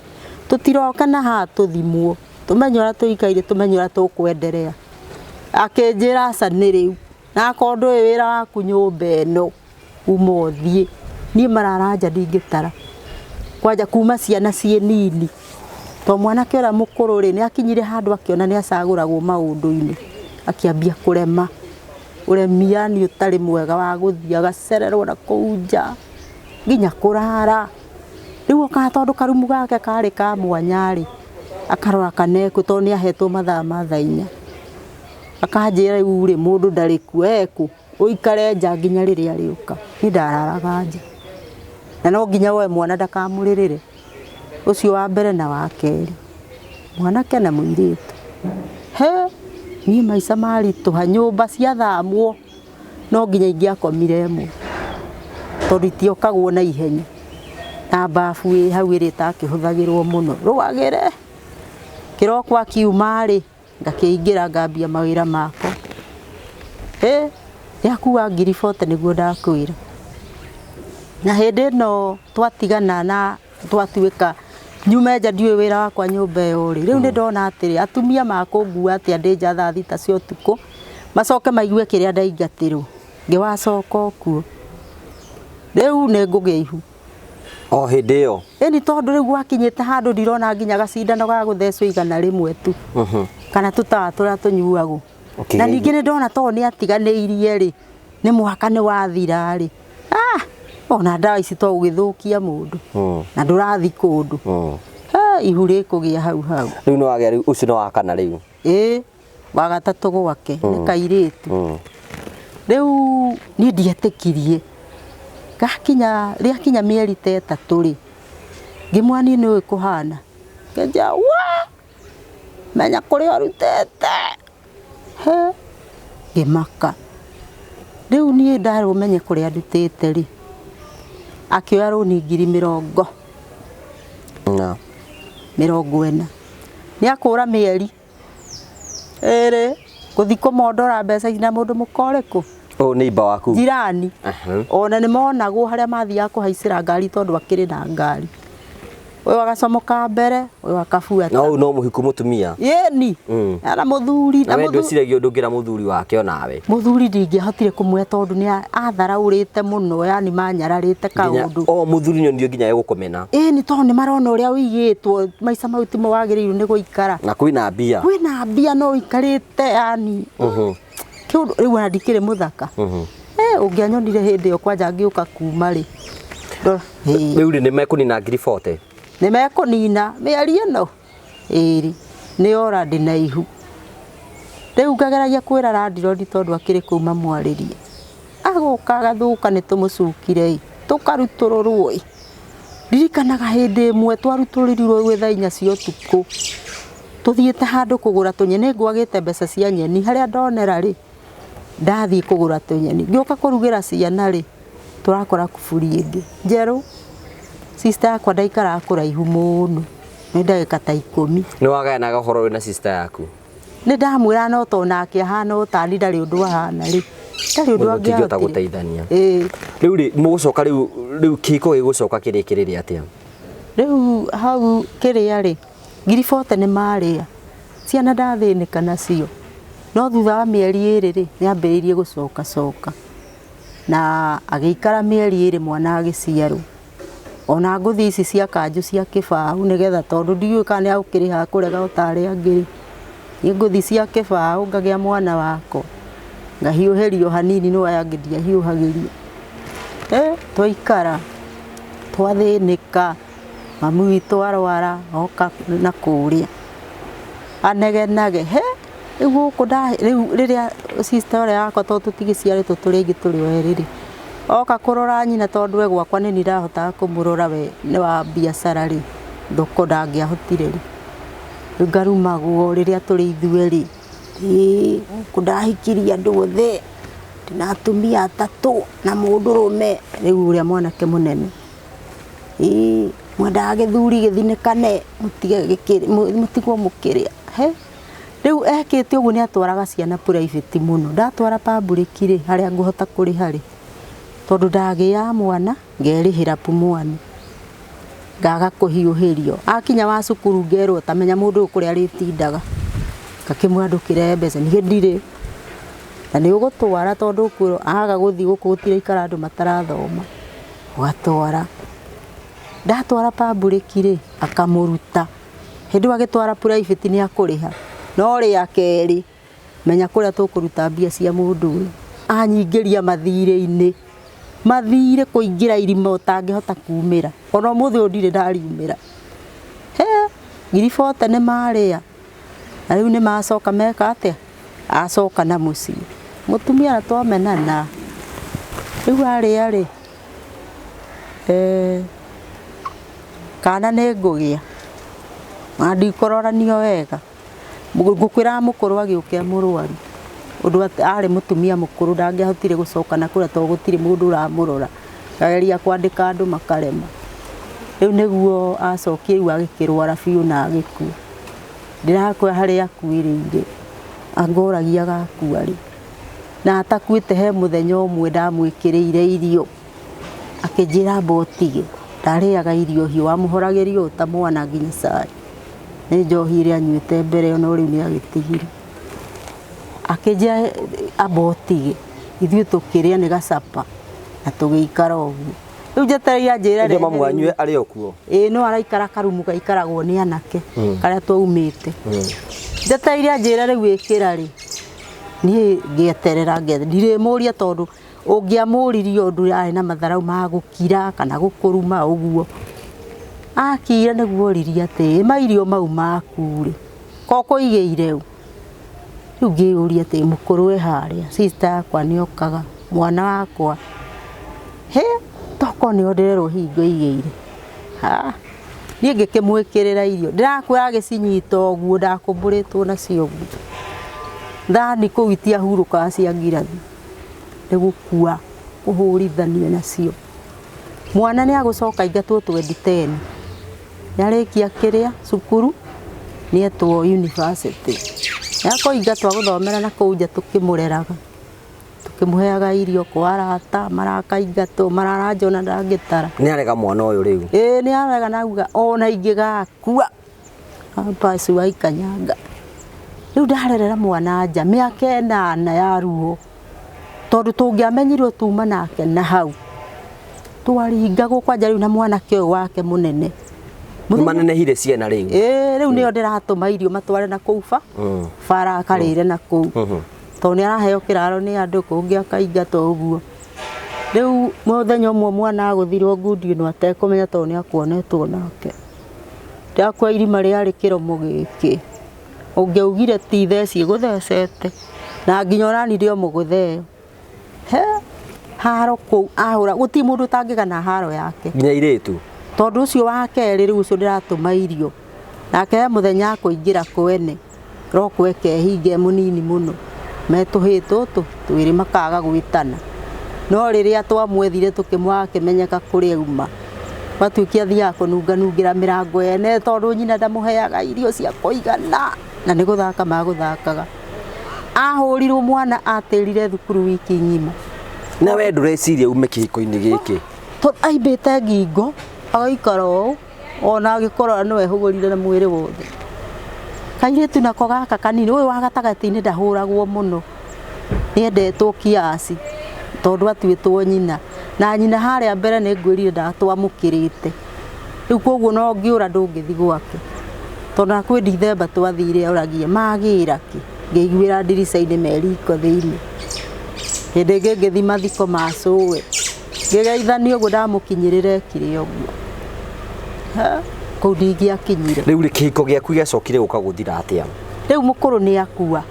tutiroka na ha tuthimwo tumenyora tuikaire tumenyora tukwenderea akinjira aca ni riu na kondu wira waku nyumba eno umothie ni mararanja ndingitara kwanja kuma ciana cie nini to mwana kiora mukuru ri ni akinyire handu akiona ni acaguragwo maundu-ini akiambia kurema uremia ni utari mwega wa guthia gacererwo na kuunja nginya kurara riu ka tondu karumu gake kari ka mwanyari akarora kaneku to ni ahetwo mathaa ma thainya akanjira uri mundu ndari kueku uikare nja nginya riria riuka ni ndararaga nja na no nginya we mwana ndakamuririre ucio wa mbere na wa keri mwana kena muiritu ni maica marituha nyumba cia thamwo no nginya ingiakomire mu tondu itiokagwo na ihenya na bafu hau irita akihuthagirwo muno rwagire kiroko akiuma ri ngakiingira ngambia mawira mako yakua 40 niguo ndakwira na hindi no twatigana na twatuika nyume nja ndiwe wira wakwa nyumba yo ri riu ni ndona atiri atumia makungua ati ndi nja thaa 6 cia utuku macoke maigue kiria ndaingatirwo ngiwacoka kuo Riu nĩ ngũgĩa ihu. O hĩndĩ ĩyo. Ĩni tondũ rĩu gwakinyĩte handũ ndirona nginya gacindano ga gũthecwo igana rĩmwe tu. Kana tũtawa tũrĩa tũnyuagwo. Na ningĩ nĩ ndona to nĩ atiganĩirie rĩ, nĩ mwaka nĩ wathira rĩ. Ona ndawa ici to gũgĩthũkia mũndũ. Na ndũrathi kũndũ. Ihu rĩkũgĩa hau hau. Rĩu nĩ wagĩa rĩu ũcio nĩ wa kana rĩu. Wa gatatũ gwake nĩ kairĩtu. Rĩu niĩ ndietĩkirie. Rĩakinya mĩeri ta 3 rĩ, ngĩmwĩra niĩ nĩũĩ kũhana. Ngĩnjĩra menya kũrĩa ũrutĩte. Ngĩmaka. Rĩu niĩ ndarwo menye kũrĩa ndutĩte rĩ, akĩoya rũni 40,000. 40. Nĩ akũra mĩeri 2 gũthi kũmondora mbeca na mũndũ mũkoreko. Nĩ imba waku. Njirani. Ona nĩ monagwo harĩa mathiaga kũhaicĩra ngari tondũ akĩrĩ na ngari. Ũyũ agacomoka mbere, ũyũ akabuata. No mũhiku mũtumia. Yeni. Ana mũthuri. Na mũndũ ũciragia ũndũ ngĩra mũthuri wake onawe. Mũthuri ndingĩahotire kũmũhe tondũ nĩ atharaũrĩte mũno, yani manyararĩte kaũndũ. Mũthuri nĩ onio nginya gũkũmena. Nĩ tondũ nĩ marona ũrĩa ũigĩtwo, maica mau timo wagĩrĩirwo nĩ gũikara. Na kwĩna mbia. Kwĩna mbia no ikarĩte yani. Rĩu ona ndikĩrĩ mũthaka. Ũngĩanyonire hĩndĩ ĩyo kwanja ngĩũka kuma rĩ. Rĩu nĩ mekũnina 40. Nĩ mekũnina mĩeri ĩno 2 nĩ ora ndĩ na ihu. Rĩu ngageragia kwĩra Landlord tondũ akĩrĩ kũu mamwarĩrie. Agoka agathũka nĩ tũmũcukire tũkarutũrũrwo. Ndirikanaga hĩndĩ ĩmwe twarutũrĩrirwo gwĩ thaa 4 cia ũtukũ. Tuthiĩte handũ kũgũra tũnyeni, ngwagĩte mbeca cia nyeni harĩa ndonera rĩ. Ndathiĩ kũgũra tũnyeni. Ngĩũka kũrugĩra ciana rĩ, tũrakora kuburi ĩngĩ njerũ. Sister yakwa ndaikara kũraihu mũno. Nĩ ndagĩka ta 10. Nĩ wagayanaga ũhoro na sister yaku? Nĩ ndamwĩra no to nake ahana ũtani ndarĩ ũndũ ahana rĩ. Ndarĩ ũndũ angĩhota gũteithania. Rĩu rĩ mũgũcoka rĩu kĩko gĩgũcoka kĩrĩkĩrĩre atĩa? Rĩu hau kĩrĩa rĩ, 40 nĩ marĩa. Ciana ndathĩnĩka nacio. No thutha wa mĩeri 2 rĩ, nĩ ambĩrĩirie gũcoka. Na agĩikara mĩeri 2 mwana agĩciarwo. Ona ngũthi ici cia kanjũ cia kĩbaũ nĩgetha tondũ ndiũĩ kana nĩ agũkĩrĩha kũrega ũtarĩ angĩ. Nĩ ngũthi cia kĩbaũ ngagĩa mwana wako. Ngahiũhĩrio hanini no aya angĩ ndiahiũhagĩrio. Twaikara twathĩnĩka. Mamu witũ arwara oka na kũrĩa. Anegenage rĩu gũkũ rĩu rĩrĩa sister ũrĩa yakwa tondũ tũtigĩciarĩtwo tũrĩ aingĩ tũrĩ erĩ rĩ. Oka kũrora nyina tondũ we gwakwa nĩ ndahotaga kũmũrora we nĩ wa biacara rĩ. Thoko ndangĩahotire rĩ. Rĩu ngarumagwo rĩrĩa tũrĩ ithuĩ rĩ. Gũkũ ndahikirie andũ othe. Ndĩna atumia 3 na mũndũrũme rĩu ũrĩa mwanake mũnene. Mwendaga gĩthuri gĩthinĩkane mũtigwo mũkĩrĩa. Rĩu ekĩte ũguo nĩ atwaraga ciana private mũno. Ndatwara public rĩ harĩa ngũhota kũrĩha rĩ. Tondũ ndagĩa mwana ngerĩhĩra pumwani. Ngaga kũhiũhĩrio. Akinya wa cukuru ngerwo tamenya mũndũ kũrĩa arĩtindaga. Ngakĩmwandũkĩra mbeca nĩ ndirĩ. Na nĩ ũgũtwara tondũ kwĩrwo aga gũthi gũkũ gũtira ikara andũ matarathoma. Watwara. Ndatwara public rĩ akamũruta. Hĩndĩ agĩtwara private nĩ akũrĩha. No rĩa kerĩ menya kũrĩa tũkũruta mbia cia mũndũ ũyũ. Anyingĩria mathirĩ-inĩ. Mathirĩ kũingĩra irima ũtangĩhota kumĩra. Ona ũmũthĩ ũyũ ndirĩ ndariumĩra. 40 nĩ marĩa. Na rĩu nĩ macoka meka atĩa? Acoka na mũciĩ. Mũtumia twamenana. Rĩu arĩa rĩ. Kana nĩ ngũgĩa. Na ndikũroranio wega. Ngũkwĩra mũkũrũ agĩũke mũrwaru. Ũndũ arĩ mũtumia mũkũrũ ndangĩahotire gũcoka na kũrĩa tondũ gũtirĩ mũndũ ũramũrora. Ngageria kwandĩka andũ makarema. Rĩu nĩguo acokie rĩu agĩkĩrwara biũ na agĩkua. Ndĩrakũa harĩa akuĩrĩire. Angoragia gakua rĩ. Na atakuĩte he mũthenya ũmwe ndamwĩkĩrĩire irio. Akĩnjĩra mbotige. Ndarĩaga irio hiũ wamũhoragĩrio ta mwana nginya cai. Nĩ njohi ĩrĩa anyuĩte mbere no rĩu nĩ agĩtigire. Akĩnjĩra ambotige. Ithuĩ tũkĩrĩa nĩ gacapa. na tũgĩikara ũguo. Rĩu njetereire anjĩre Ndio mamu wanyu arĩ okuo. No araikara karumu gaikaragwo nĩ anake karĩa twaumĩte. Njetereire anjĩre rĩu ĩkĩra rĩ, niĩ ngĩeterera ndirĩmũria tondũ ũngĩamũririe ũndũ arĩ na matharau ma gũkira kana gũkũruma ũguo. Akira nĩguo oririe atĩ mairio mau maku rĩ, ko kũigĩire ũ. Rĩu ngĩũria atĩ mũkũrũ harĩa, sister yakwa nĩokaga, mwana wakwa, toko nĩ ondererwo hingo igĩire. Niĩ ngĩkĩmwĩkĩrĩra irio, ndĩrakwĩra agĩcinyita ũguo ndakũmbũrĩtwo nacio ũguo. Thani kũu itiahurũkaga cia ngirathi, nĩ gũkua kũhũrithanio nacio. Mwana nĩ agũcoka aingatwo 2010, nĩarĩkia kĩrĩa cukuru nĩetwo university. Nĩakũingatwo gũthomera na kũu nja tũkĩmũreraga, tũkĩmũheaga irio kwa arata, marakaingatwo mararanjona ndangĩtara. Nĩarega mwana ũyũ rĩu? Nĩarega nauga ona ingĩgakua pacu aikanyanga. Rĩu ndarerera mwana nja mĩaka 8 ya ruo, tondũ tũngĩamenyirwo tuma nake na hau twaringagwo kwanja rĩu na mwanake ũyũ wake mũnene. Manenehire ciana rĩu? Rĩu nĩo ndĩratũma irio matware na kũu bara akarĩre na kũu, tondũ nĩaraheo kĩraro nĩ andũ kũngĩ akaingatwo ũguo. Rĩu mũthenya ũmwe mwana agũthirwo ngundi ĩno atekũmenya tondũ nĩakuonetwo nake. Ndakua irima rĩarĩ kĩromo gĩkĩ, ũngĩaugire ti theci gũthecete na nginya ũrani ndio mũgũtheo. Haro kũu ahũra gũtirĩ mũndũ ũtangĩgana haro yake. Nginya irĩtu? Tondũ ũcio wa kerĩ rĩu ũcio ndĩratũma irio. Nake mũthenya kũingĩra kwene, roko ekehinge mũnini mũno. Metũhĩ tũtũ twĩrĩ makaga gwĩtana. No rĩrĩa twamwethire tũkĩmwaga kĩmenyeka kũrĩa uma. Watuĩkia athiaga kũnunganungĩra mĩrango ene tondũ nyina ndamũheaga irio cia kũigana na nĩ gũthaka magũthakaga. Ahũrirwo mwana atĩrire thukuru wiki ng'ima. Na we ndũreciria ume kĩhiko-inĩ gĩkĩ? Aimbĩte ngingo agaikara ũũ ona agĩkorora no ehũgũrire na mwĩrĩ wothe. Kairĩtu nako gaka kanini ũyũ wa gatagatĩ-inĩ ndahũragwo mũno, nĩendetwo kiasi tondũ atuĩtwo nyina, na nyina harĩa mbere nĩngwĩrire ndatwamũkĩrĩte. Rĩu koguo no ngĩũra ndũngĩthi gwake, tondũ kwĩ Ndithemba twathire oragia magĩra kĩ, ngĩiguĩra ndirica-inĩ me riko thĩinĩ. Hĩndĩ ĩngĩ ngĩthi mathiko ma cũwe, ngĩgeithania ũguo ndamũkinyĩrĩra ekire ũguo. Kũu ndingĩakinyire. Rĩu kĩhiko gĩaku gĩacokire gũka gũthira atĩa? Rĩu mũkũrũ nĩakua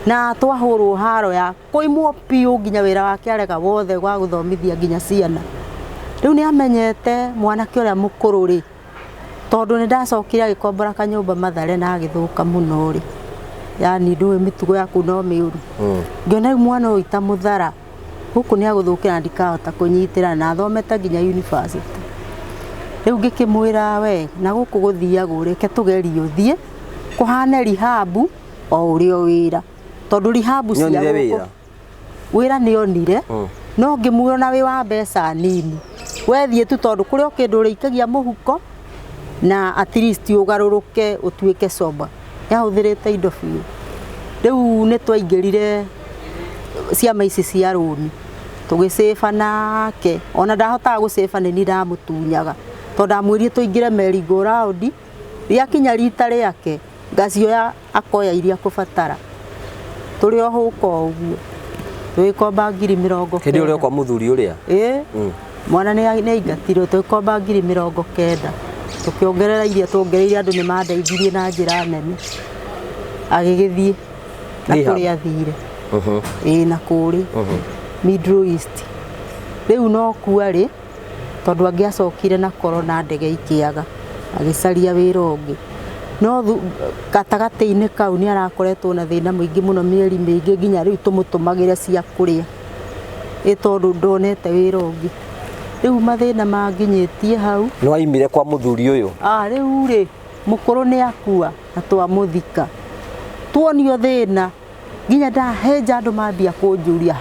na twahũrwo haro ya kũimwo piũ nginya wĩra wake arega wothe wa gũthomithia nginya ciana. Rĩu nĩamenyete mwanake ũrĩa mũkũrũ rĩ, tondũ nĩndacokire agĩkombora kanyũmba Mathare na agĩthũka mũno rĩ, yani ndũĩ mĩtugo yaku no mĩũru. Ngĩona rĩu mwana ũyũ itamũthara gũkũ nĩagũthũkĩra ndikahota kũnyitĩra na athomete nginya university. Rĩu ngĩkĩmwĩra we na gũkũ gũthiagwo reke tũgerie ũthiĩ kũhane rihabu o ũrĩa wĩra, tondũ rihabu cia gũkũ wĩra nĩonire, no ngĩmuona wĩ wa mbeca nini, wethiĩ tu tondũ kũrĩ o kĩndũ ũrĩikagia mũhuko na at least ũgarũrũke ũtuĩke soba. Nĩahũthĩrĩte indo biũ. Rĩu nĩtwaingĩrire ciama ici cia rũni tũgĩcĩba nake, ona ndahotaga gũcĩba nĩ niĩ ndamũtunyaga, tondũ ndamwĩrire tũingĩre merry go round, rĩakinya rita rĩake ngacioya akoya iria kũbatara. Tũrĩ o hũka ũguo tũgĩkomba 20,000. Hĩndĩ ũrĩa kwa mũthuri ũrĩa? Mwana nĩaingatirwo tũgĩkomba 90,000, tũkĩongerera iria tuongereire andũ nĩmandeithirie na njĩra nene. Agĩgĩthiĩ na kũrĩa athire na kũrĩ Middle East. Rĩu no kuo rĩ, tondũ angĩacokire na korona ndege ikĩaga agĩcaria wĩra ũngĩ. No gatagatĩ-inĩ kau nĩarakoretwo na thĩna mũingĩ mũno mĩeri mĩingĩ nginya rĩu tũmũtũmagĩre cia kũrĩa, tondũ ndonete wĩra ũngĩ. Rĩu mathĩna manginyĩtie hau. Nĩwaimire kwa mũthuri ũyũ? Rĩu rĩ, mũkũrũ nĩakua na twamũthika, tuonio thĩna nginya ndahenja andũ mambia kũnjũria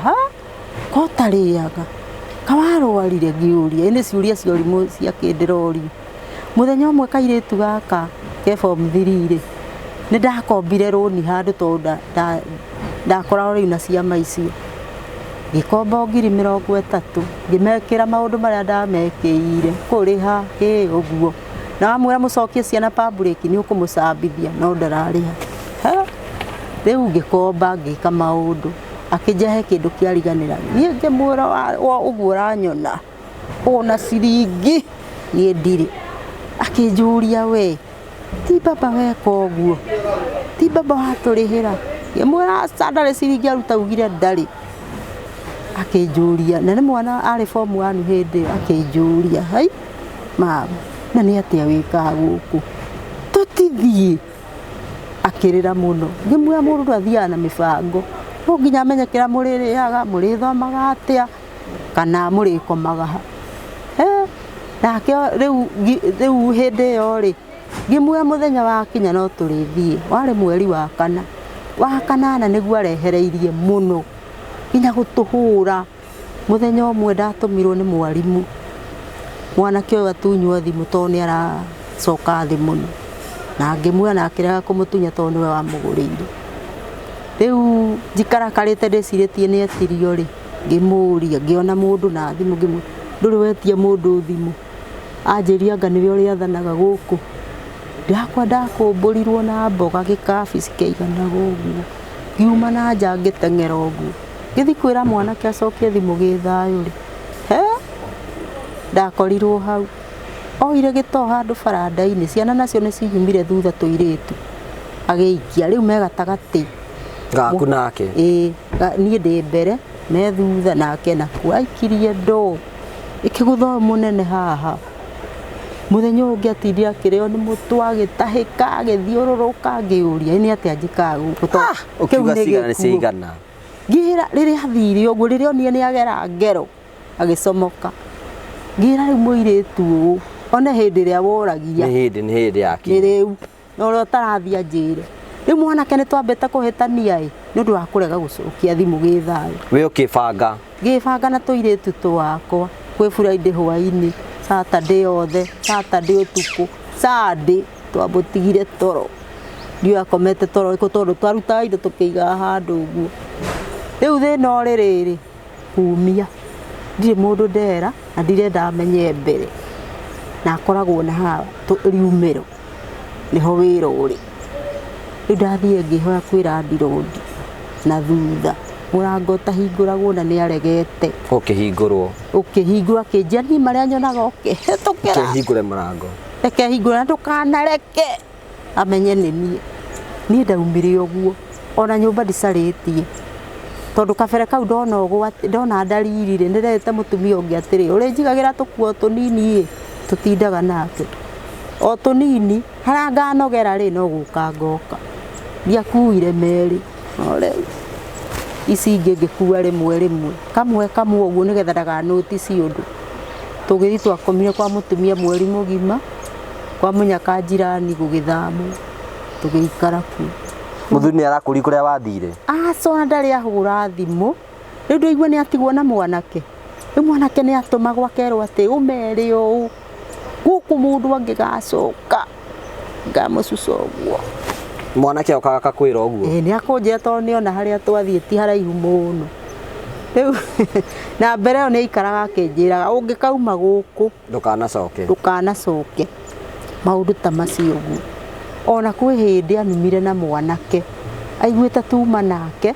ko tarĩaga kawarwarire ngĩũria, nĩ ciũria cia ũrimũ cia kĩndĩrorio. Mũthenya ũmwe kairĩtu gaka ke form 3 rĩ, nĩndakombire rũni handũ tondũ ndakoragwo rĩu na ciama icio. gikomba ngiri 30 ngimekira maundu maria ndamekiire kuriha uguo na amwira mucokie ciana public ni ukumucambithia no ndarariha riu gikomba ngika maundu akijahe kindu kiariganira nie ngimwira uguo ranyona ona ciringi nie ndiri akinjuria we ti baba weka uguo ti baba waturihira ngimwira ndari ciringi aruta ugire ndari akinjuria na ni mwana ari form 1 hindi akinjuria hai mama na ni atia wika guku tutithie akirira muno ngimwira mundu athia na mibango no nginya amenyekera muririaga murithomaga atia kana murikomaga nake riu hindi yo ri ngimwira muthenya wa kinya no turithie wari mweri wa kanana niguo arehereirie muno nginya gutuhura muthenya umwe ndatumirwo ni mwarimu mwanake uyu atunywo thimu to ni aracoka thi muno na ngimwira na akirega kumutunya to niwe wamugurire riu njikarakarite ndiciritie ni etirio ri ngimuria ngiona mundu na thimu ngimu nduri wetie mundu thimu anjiria anga niwe uri athanaga guku ndakwa ndakumburirwo na mboga gikabi cikeigana guguo ngiuma na nja ngiteng'era uguo ngithi kwira mwanake acokie thimu githayo ri ndakorirwo hau oire gito handu baranda-ini ciana nacio ni ciyumire thutha tuiritu agiikia riu me gatagati gaku nake nie ndi mbere me thutha nake naku aikirie ndo ikigutho munene haha muthenya ungi atindira kirio ni mutu agitahika agithiururuka ngiuria ni atia njikaga guku ukiuga cigana ni cigana ngira riria athire uguo riria onie ni agera ngero agicomoka ngira riu muiritu one hindi ria woragia ni hindi yake ni riu no ro tarathia njire riu mwanake ni twambete kuhitania ni undu wa kurega gucokia thimu githayo we ukibanga na tuiritu twakwa kwi Friday hwaini Saturday othe Saturday utuku Sunday twamutigire toro ndio akomete toro iko tondu twaruta indo tukiiga handu uguo riu thina uri riri kumia ndire mundu ndera na ndirenda amenye mbere na akoragwo na ha riumero niho wira uri riu ndathie ngihoya kwira ndirondi na thutha murango tahinguragwo na ni aregete ukihingurwa kinjia ni maria nyonaga ukihetukira ukihingure murango reke hingura ndukanareke amenye ni nie ndaumire uguo ona nyumba ndicaritie tondu kabere kau ndona ndariri ndirete mutumia ungi atiri uri njigagira tukuo tunini tutindaga nake o tunini haranga nogera ri no guka ngoka ndiakuire meri ore ici ingi ngikua rimwe kamwe uguo nigetha ndaga notice undu tugithi twakomire kwa mutumia mweri mugima kwa munyaka njirani gugithamu tugiikara ku muthuri ni arakuri kuria wathire acona ndari ahura thimu riu ndaigua ni atigwo na mwanake riu mwanake ni atumagwo akerwo ati umeri uu guku mundu angigacoka ngamucuca uguo mwanake okaga kakwira uguo ni akunjira tondu niona haria twathie ti haraihu muno riu na mbere yo ni ikaraga akinjiraga ungikauma guku ndukanacoke maundu ta macio uguo ona kwi hindi anumire na mwanake aiguite tuma nake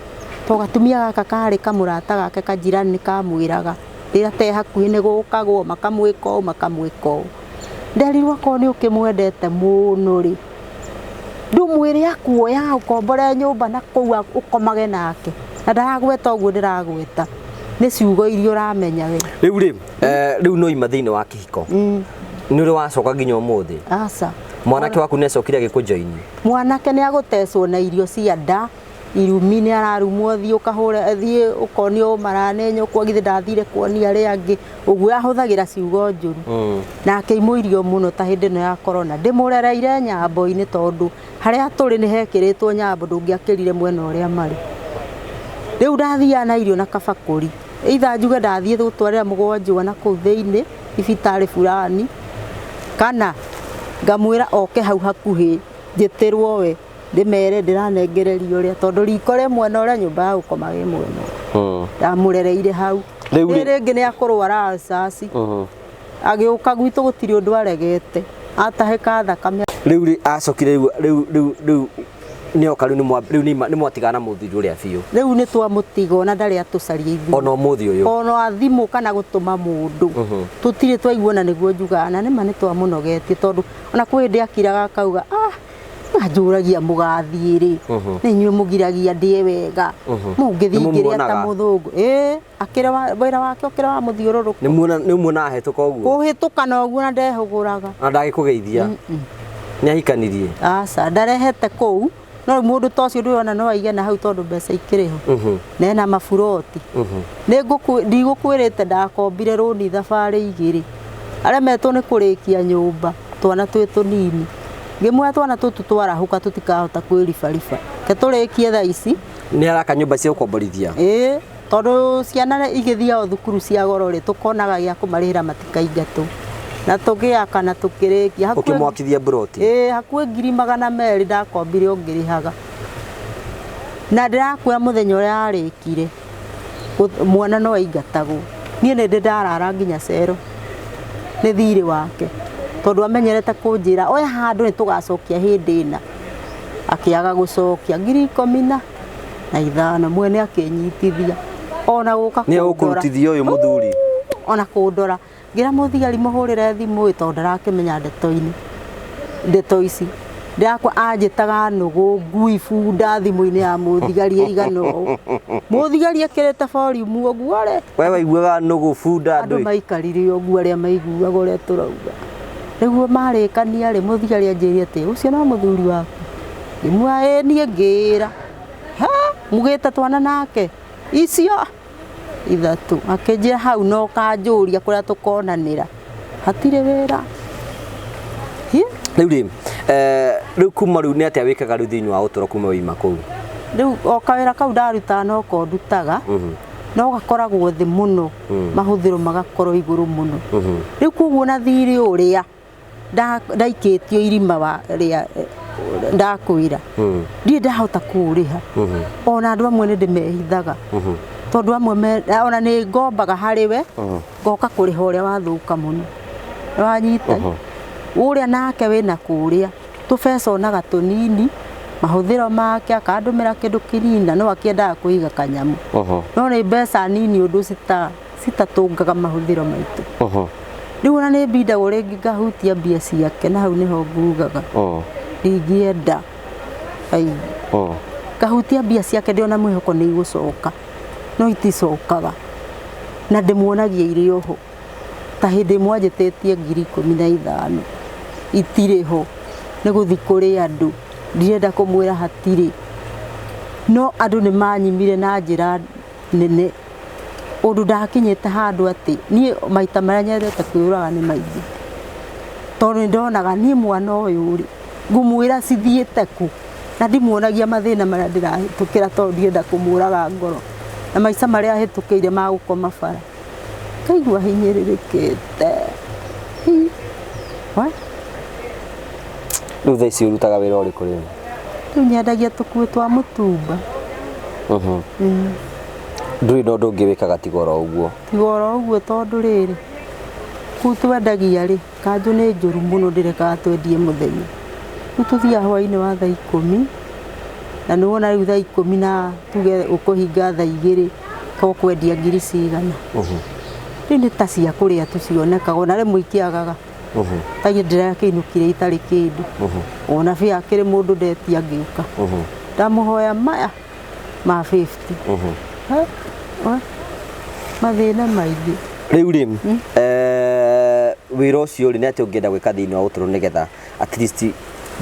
to gatumia gaka kari kamurata gake kanjirani kamwiraga rira te hakuhi ni gukagwo makamwika nderirwo ko ni ukimwendete muno ri ndumwire akuoya ukombore nyumba na kuwa ukomage nake na ndaragweta uguo ndiragweta ni ciugo iria uramenya we riu no ima thiini wa kihiko ni uri wacoka nginya umuthi aca mwanake waku ni acokire agikujoini mwanake ni agutecwo na irio cia nda irumi ni ararumwo thii ukahura thii ukonio maranenyo kwa githi ndathire kuonia ari angi uguo ahuthagira ciugo njuru nake imuirio muno ta hindi no ya corona ndimurereire nyambo-ini tondu haria turi ni hekiritwo nyambo ndungiakirire mwena uria mari riu ndathia na irio na kabakuri itha njuge ndathie gutwarira mugwanjwa na kuu thiini ibitari fulani kana ngamwira oke hau hakuhi njitirwo we ndimere ndiranengererio ria tondu riko rimwe na uria nyumba ya gukoma wi mwena ndamurereire hau rĩngĩ nĩ akũrwara alcasi agĩũka gwitũ gũtirĩ ũndũ aregete atahĩka thakame rĩu acokire rĩu nĩoka rĩu nĩ mwatigana mũthuri ũrĩa biũ rĩu nĩ twamũtiga ona ndarĩ atũcaria ithuĩ ona ũmũthĩ ũyũ ona thimũ kana gũtũma mũndũ tũtirĩ twaiguana nĩguo njugaga na nĩma nĩ twamũnogetie tondũ ona kwĩ hĩndĩ akiraga akauga njũragia mũgathiĩ rĩ nĩ inyuĩ mũgiragia ndĩe wega mũngĩthingĩrĩa ta mũthũngũ akĩra wĩra wake ũkĩra wa mũthiũrũrũka nĩ muona ahĩtũka ũguo kũhĩtũka na ũguo na ndehũgũraga na ndagĩkũgeithia nĩ ahikanirie aca ndarehete kũu no mũndũ ta ũcio ndũrona no aige na hau tondũ mbeca ikĩrĩ ho na ena maburoti ndigũkwĩrĩte ndakombire rũni thabarĩ igĩrĩ aremetwo nĩ kũrĩkia nyũmba twana twĩ tũnini ngĩmwe twana tũtũ twarahũka tũtikahota kwĩribariba ke tũrĩkie thaa ici nĩ araka nyũmba cia gũkomborithia tondũ ciana igĩthiaga thukuru cia goro rĩ tũkonaga gĩa kũmarĩhĩra matikaingatwo na tũgĩaka na tũkĩrĩkia ũkĩmwakithia buroti hakuhĩ 200,000 ndakombire ũngĩrĩhaga na ndĩrakwĩra mũthenya ũrĩa arĩkire mwana no aingatagwo niĩ nĩ ndĩ ndarara nginya cero nĩ thirĩ wake tondũ amenyerete kũnjĩra oya handũ nĩ tũgacokia hĩndĩ ĩna akĩaga gũcokia 15,000 mwene akĩnyitithia ona gũka nĩ ũkũrutithia ũyũ mũthuri ona kũndora ngira mũthigari mũhũrĩre thimũ tondũ ndarakĩmenya ndeto ici ndakwa anjĩtaga nũgũ ngui bunda thimũ-inĩ ya mũthigari ĩigana ũũ mũthigari akĩrĩte volume ũguo rĩ we waiguaga nũgũ bunda andũ maikarire ũguo arĩa maiguaga ũrĩa tũrauga rĩguo marĩkania rĩ mũthigari anjĩrire atĩ ũcio no mũthuri waku imwe niĩ ngĩra mugĩte twana nake icio ithatũ akĩnjĩra hau no kanjũria kũrĩa tũkonanĩra hatirĩ wĩra rĩu kuma rĩu nĩ atĩa wĩkaga rĩu thĩinĩ wa ũtũro kuma wĩima kũu rĩu o kawĩra kau ndarutaga no ko ndutaga no gakoragwo thĩ mũno mahũthĩro magakorwo igũrũ mũno rĩu koguo na thirĩ ũrĩa ndaikĩtio irima rĩa ndakwĩra ndirĩ ndahota kũũrĩha ona andũ amwe nĩ ndĩmehithaga tondũ amwe ona nĩ ngombaga harĩ we ngoka kũrĩha ũrĩa wathũka mũno wanyita ũrĩa nake wĩna kũrĩa tũbeca onaga tũnini mahũthĩro make akandũmĩra kĩndũ kĩnini na no akĩendaga kũiga kanyamũ no nĩ mbeca nini ũndũ citatũngaga mahũthĩro maitũ rĩu ona nĩ mbindagwo rĩngĩ ngahutia mbia ciake na hau nĩho ngugaga ndingĩenda ngahutia mbia ciake ndĩona mwĩhoko nĩ igũcoka no iticokaga na ndĩmuonagia irĩ oho ta hĩndĩ ĩmwe anjĩtĩtie 15,000 itirĩ ho nĩ gũthiĩ kũrĩ andũ ndirenda kũmwĩra hatirĩ no andũ nĩ manyimire na njĩra nene ũndũ ndakinyĩte handũ atĩ niĩ maita marĩa nyendete kwĩyũraga nĩ maingĩ tondũ nĩ ndonaga niĩ mwana ũyũ rĩ ngũmwĩra cithiĩte ku na ndimuonagia mathĩna marĩa ndĩrahĩtũkĩra tondũ ndienda kũmũraga ngoro na maica marĩa ahĩtũkĩire ma gũkoma bara kaigua hinyĩrĩrĩkĩte rĩu thaa ici ũrutaga wĩra ũrĩkũ rĩu rĩu nyendagia tũkuĩ twa mũtumba ndũrĩ na ũndũ ũngĩ wĩkaga tigoro ũguo tondũ rĩrĩ kũu twendagia rĩ kanjũ nĩ njũru mũno ndĩrekaga twendie mũthenya rĩu tũthiaga hwainĩ wa thaa 10 na nĩ wona rĩu thaa 10 na tuge ũkũhinga thaa 2 ko kwendia ngiri cigana rĩu nĩ ta cia kũrĩa tũcionekaga ona rĩmwe ikiagaga tagĩ ndĩrakĩinũkire itarĩ kĩndũ ona bia akĩrĩ mũndũ ndetia ngĩũka ndamũhoya maya ma 50 mathĩna maingĩ rĩu rĩ wĩra ũcio rĩ nĩ atĩ ũngĩenda gwĩka thĩinĩ wa ũtũro nĩgetha at least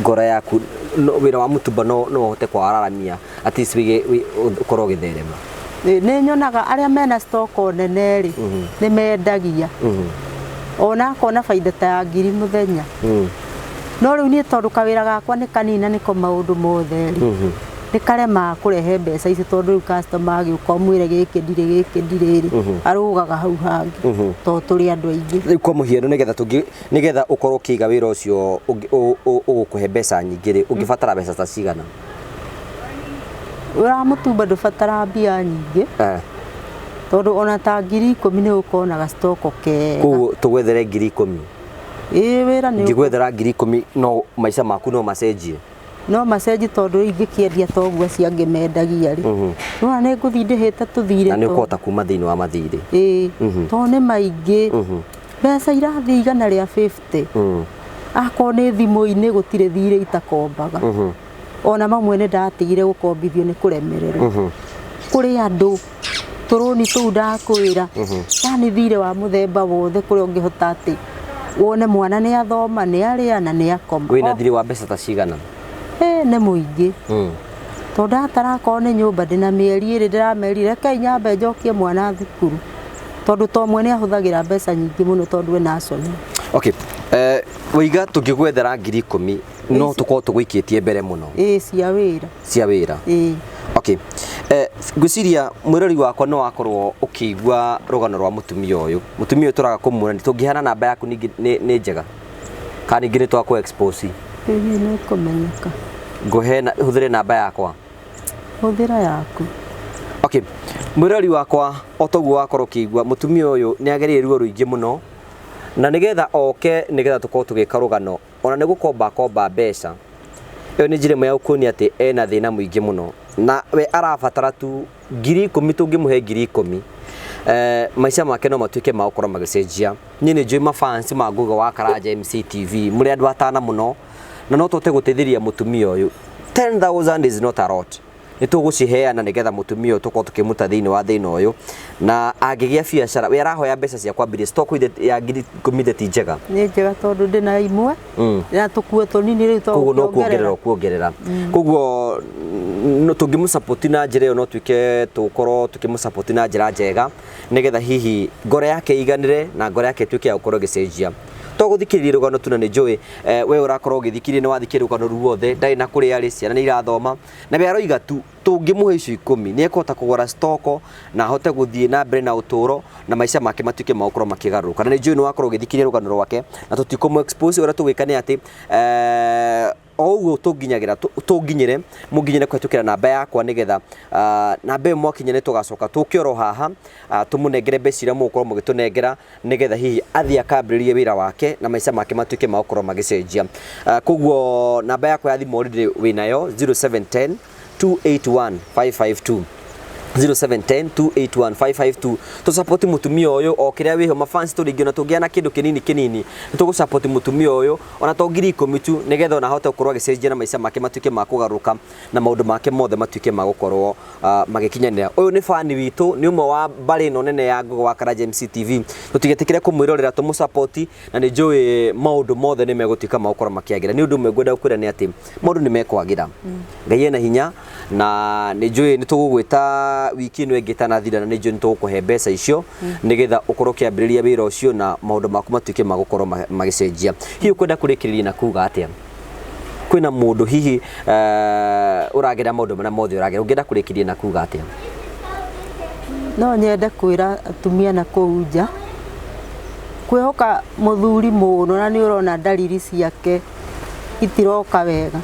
ngoro yaku wĩra wa mũtumba no ũhote kwararamia at least ũkorwo ũgĩtherema nĩ nyonaga arĩa mena stock nene rĩ nĩ mendagia ona akona baida ta ya 1,000 mũthenya no rĩu niĩ tondũ kawĩra gakwa nĩ kanina nĩko maũndũ mothe rĩ nĩ karema kũrehe mbeca ici tondũ rĩu customer agĩũka ũmwĩre gĩkĩ ndirĩ rĩ arũgaga hau hangĩ tondũ tũrĩ andũ aingĩ rĩu kwa mũhiano nĩgetha ũkorwo ũkĩiga wĩra ũcio ũgũkũhe mbeca nyingĩ rĩ ũngĩbatara mbeca ta cigana wĩra wa mũtumba ndũbatara mbia nyingĩ tondu ona ta 10,000 ni ukonaga stoko kega Koguo tugwethere 10,000 wira ni ngigwethera 10,000 no maica maku no macenjie no macenji tondu ingĩkĩendia toguo ciangĩmendagia rĩ no nĩ ngũthiĩ ndĩhĩte tũthire na nĩ ũkũhota kuma thĩinĩ wa mathirĩ to nĩ maingĩ mbeca irathiĩ igana rĩa 50 akorwo nĩ thimũ-inĩ gũtirĩ thirĩ itakombaga ona mamwe nĩ ndatigire gũkombithio nĩ kũremererwo kũrĩ andũ tũrũni tũu ndakwĩra yani thirĩ wa mũthemba wothe kũrĩa ũngĩhota atĩ wone mwana nĩ athoma nĩ arĩa na nĩ akoma wĩna thirĩ wa mbeca ta cigana nĩ mũingĩ to ndatarakorwo nĩ nyũmba ndĩna mĩeri ĩrĩ ndĩramerire reke nyambe njokie mwana thukuru tondu to mwene ahũthagĩra mbeca nyingĩ mũno tondu we national okay wĩiga tũngĩgwethera 10,000 no tũkorwo tũgũikĩtie mbere mũno cia wĩra okay ngwĩciria mwĩrori wakwa no wakorwo ũkĩigua rũgano rwa mũtumia ũyũ tũraga kũmuona tũngĩheana namba yaku nĩ njega kana ningĩ nĩ twakũ expose nĩ kũmenyeka hũthĩre namba yakwa hũthĩra yaku okay mwĩrori wakwa o toguo wakorwo ũkĩigua mũtumia ũyũ nĩ agereire ruo rũingĩ mũno na nĩgetha oke nĩgetha tũkorwo tũgĩka rũgano ona nĩ gũkomba mbeca ĩyo nĩ njĩra ĩmwe ya gũkuonia atĩ ena thĩna mũingĩ mũno na we arabatara tu 10,000 tũngĩmũhe 10,000 maica make no matuĩke ma gũkorwo magĩcenjia niĩ nĩ njũĩ mafans ma Ngugi wa Karanja MCTV mũrĩ andũ atana mũno na no tũte gũteithĩria mũtumia ũyũ 10,000 is not a lot nĩ tũgũciheana nĩgetha mũtumia ũyũ tũkorwo tũkĩmuta thĩinĩ wa thĩna ũyũ na angĩgĩa biacara we arahoya mbeca cia kwambĩrĩria stock ya 10,000 ti njega nĩ njega tondũ ndĩna imwe na tũkuo tũnini rĩu to koguo no kuongerera koguo tũngĩmũsupport na njĩra ĩyo no tuĩke tũkorwo tũkĩmũsupport na njĩra njega nĩgetha hihi ngoro yake iganĩre na ngoro yake ĩtuĩke ya gũkorwo ĩgĩcenjia to gũthikĩrĩria rũgano tu na nĩ njũĩ we ũrakorwo ũgĩthikĩrĩria nĩ wathikĩrĩria rũgano ruothe ndarĩ na kũrĩa arĩ ciana nĩ irathoma na we aroiga tu tũngĩmũhe icio 10 nĩ ekũhota kũgũra stoko na ahote gũthiĩ na mbere na ũtũũro na maica make matuĩke ma gũkorwo makĩgarũrũka na nĩ njũĩ nĩ wakorwo ũgĩthikĩrĩria rũgano rwake na tũtikũmũ expose ũrĩa tũgwĩka nĩ atĩ o ũguo tũnginyĩre mũnginyĩre kũhetũkĩra namba yakwa nĩgetha namba ĩyo mwakinya nĩ tũgacoka tũke oro haha tũmũnengere mbeca iria mũgũkorwo mũgĩtũnengera nĩgetha hihi athiĩ akambĩrĩrie wĩra wake na maica make matuĩke ma gũkorwo magĩcenjia koguo namba yakwa ya thimũ already wĩnayo 0710 281 552 0710281552 tusupport mutumia ũyũ o kĩrĩa wĩho mafans tũringĩ na tũngĩana kĩndũ kĩnini nĩ tũgũsupport mutumia ũyũ ona to 10,000 tu nĩgetha ona ahote gũkorwo agĩcenjia na maica make matuĩke ma kũgarũrũka na maũndũ make mothe matuĩke ma gũkorwo magĩkinyanĩra ũyũ nĩ fan witũ nĩ ũmwe wa mbarĩ ĩno nene ya Ngugi wa Karanja MCTV tũtigetĩkĩre kũmwĩrorera tũmũsupport na nĩ njũĩ maũndũ mothe nĩ megũtuĩka ma gũkorwo makĩagĩra nĩ ũndũ ũmwe ngwenda gũkwĩra nĩ atĩ maũndũ nĩ mekwagĩra Ngai ena hinya na nĩ njũĩ nĩ tũgũgwĩta wiki ĩno ĩngĩ tanathira na nĩ njũĩ nĩ tũgũkũhe mbeca icio nĩgetha ũkorwo ũkĩambĩrĩria wĩra ũcio na maũndũ maku matuĩke ma gũkorwo magĩcenjia hihi ũkwenda kũrĩkĩrĩria na kuga atĩa kwĩna mũndũ hihi ũragerera maũndũ marĩa mothe ũragerera ũngĩenda kũrĩkĩrĩria na kuga atĩa no nyende kwĩra atumia na kũu nja kwĩhoka mũthuri mũno na nĩ ũrona dalili ciake itiroka wega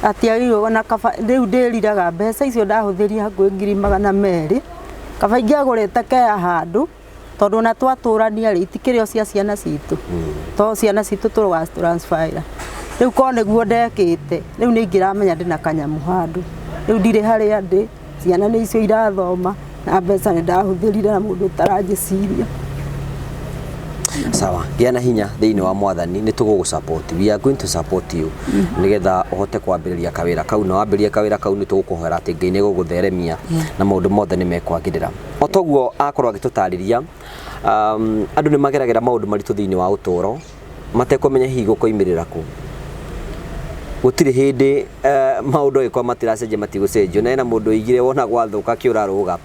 atiagĩrĩirwo na kaba rĩu ndĩriraga mbeca icio ndahũthĩria hakuhĩ 200,000 kaba ingĩagũrĩte kea handũ tondũ na twatũrania rĩ itikĩrĩ o cia ciana citũ to ciana citũ tũroga transfer rĩu ko nĩguo ndekĩte rĩu nĩ ingĩramenya ndĩna kanyamũ handũ rĩu ndirĩ harĩa ndĩ ciana nĩ icio irathoma na mbeca nĩ ndahũthĩrire na mũndũ ũtarangĩciria sawa gĩana hinya thĩinĩ wa mwathani nĩ tũgũgũsupport we are going to support you nĩgetha ũhote kwambĩrĩria kawĩra kau na wambĩrĩria kawĩra kau nĩ tũgũkũhoera atĩ Ngai nĩ gũgũtheremia na maũndũ mothe nĩ mekwagĩrĩra o toguo akorwo agĩtũtarĩria andũ nĩ mageragĩra maũndũ maritũ thĩinĩ wa ũtũũro matekũmenya hihi gũkoimĩrĩra kũ gũtirĩ hĩndĩ maũndũ agĩkorwo matiracenjia matigũcenjio na ena mũndũ oigire wona gwathũka kĩũra rũga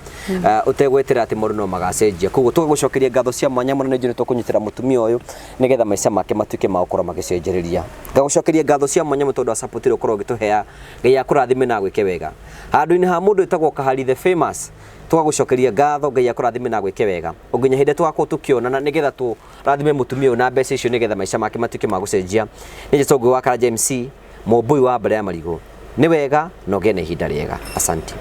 ũtegwetera atĩ maũndũ no magacenjia koguo tũgũcokeria ngatho cia mwanya mũno nĩ njũĩ nĩ tũkũnyitĩra mũtumia ũyũ nĩgetha maica make matuĩke ma gũkorwo magĩcenjereria ngagũcokeria ngatho cia mwanya mũno tondũ wa support ĩrĩa ũkorwo ũgĩtũhea Ngai akũrathime na gwĩke wega handũ-inĩ ha mũndũ wĩtagwo Kahari the famous tũgagũcokeria ngatho Ngai akũrathime na gwĩke wega ũnginya hĩndĩ twakorwo tũkĩonana nĩgetha tũrathime mũtumia ũyũ na mbeca icio nĩgetha maica make matuĩke ma gũcenjia nĩ njĩtwo Ngugi wa Karanja MC Mũmbui wa mbere ya marigũ nĩ wega na ũgĩe na ihinda rĩega asante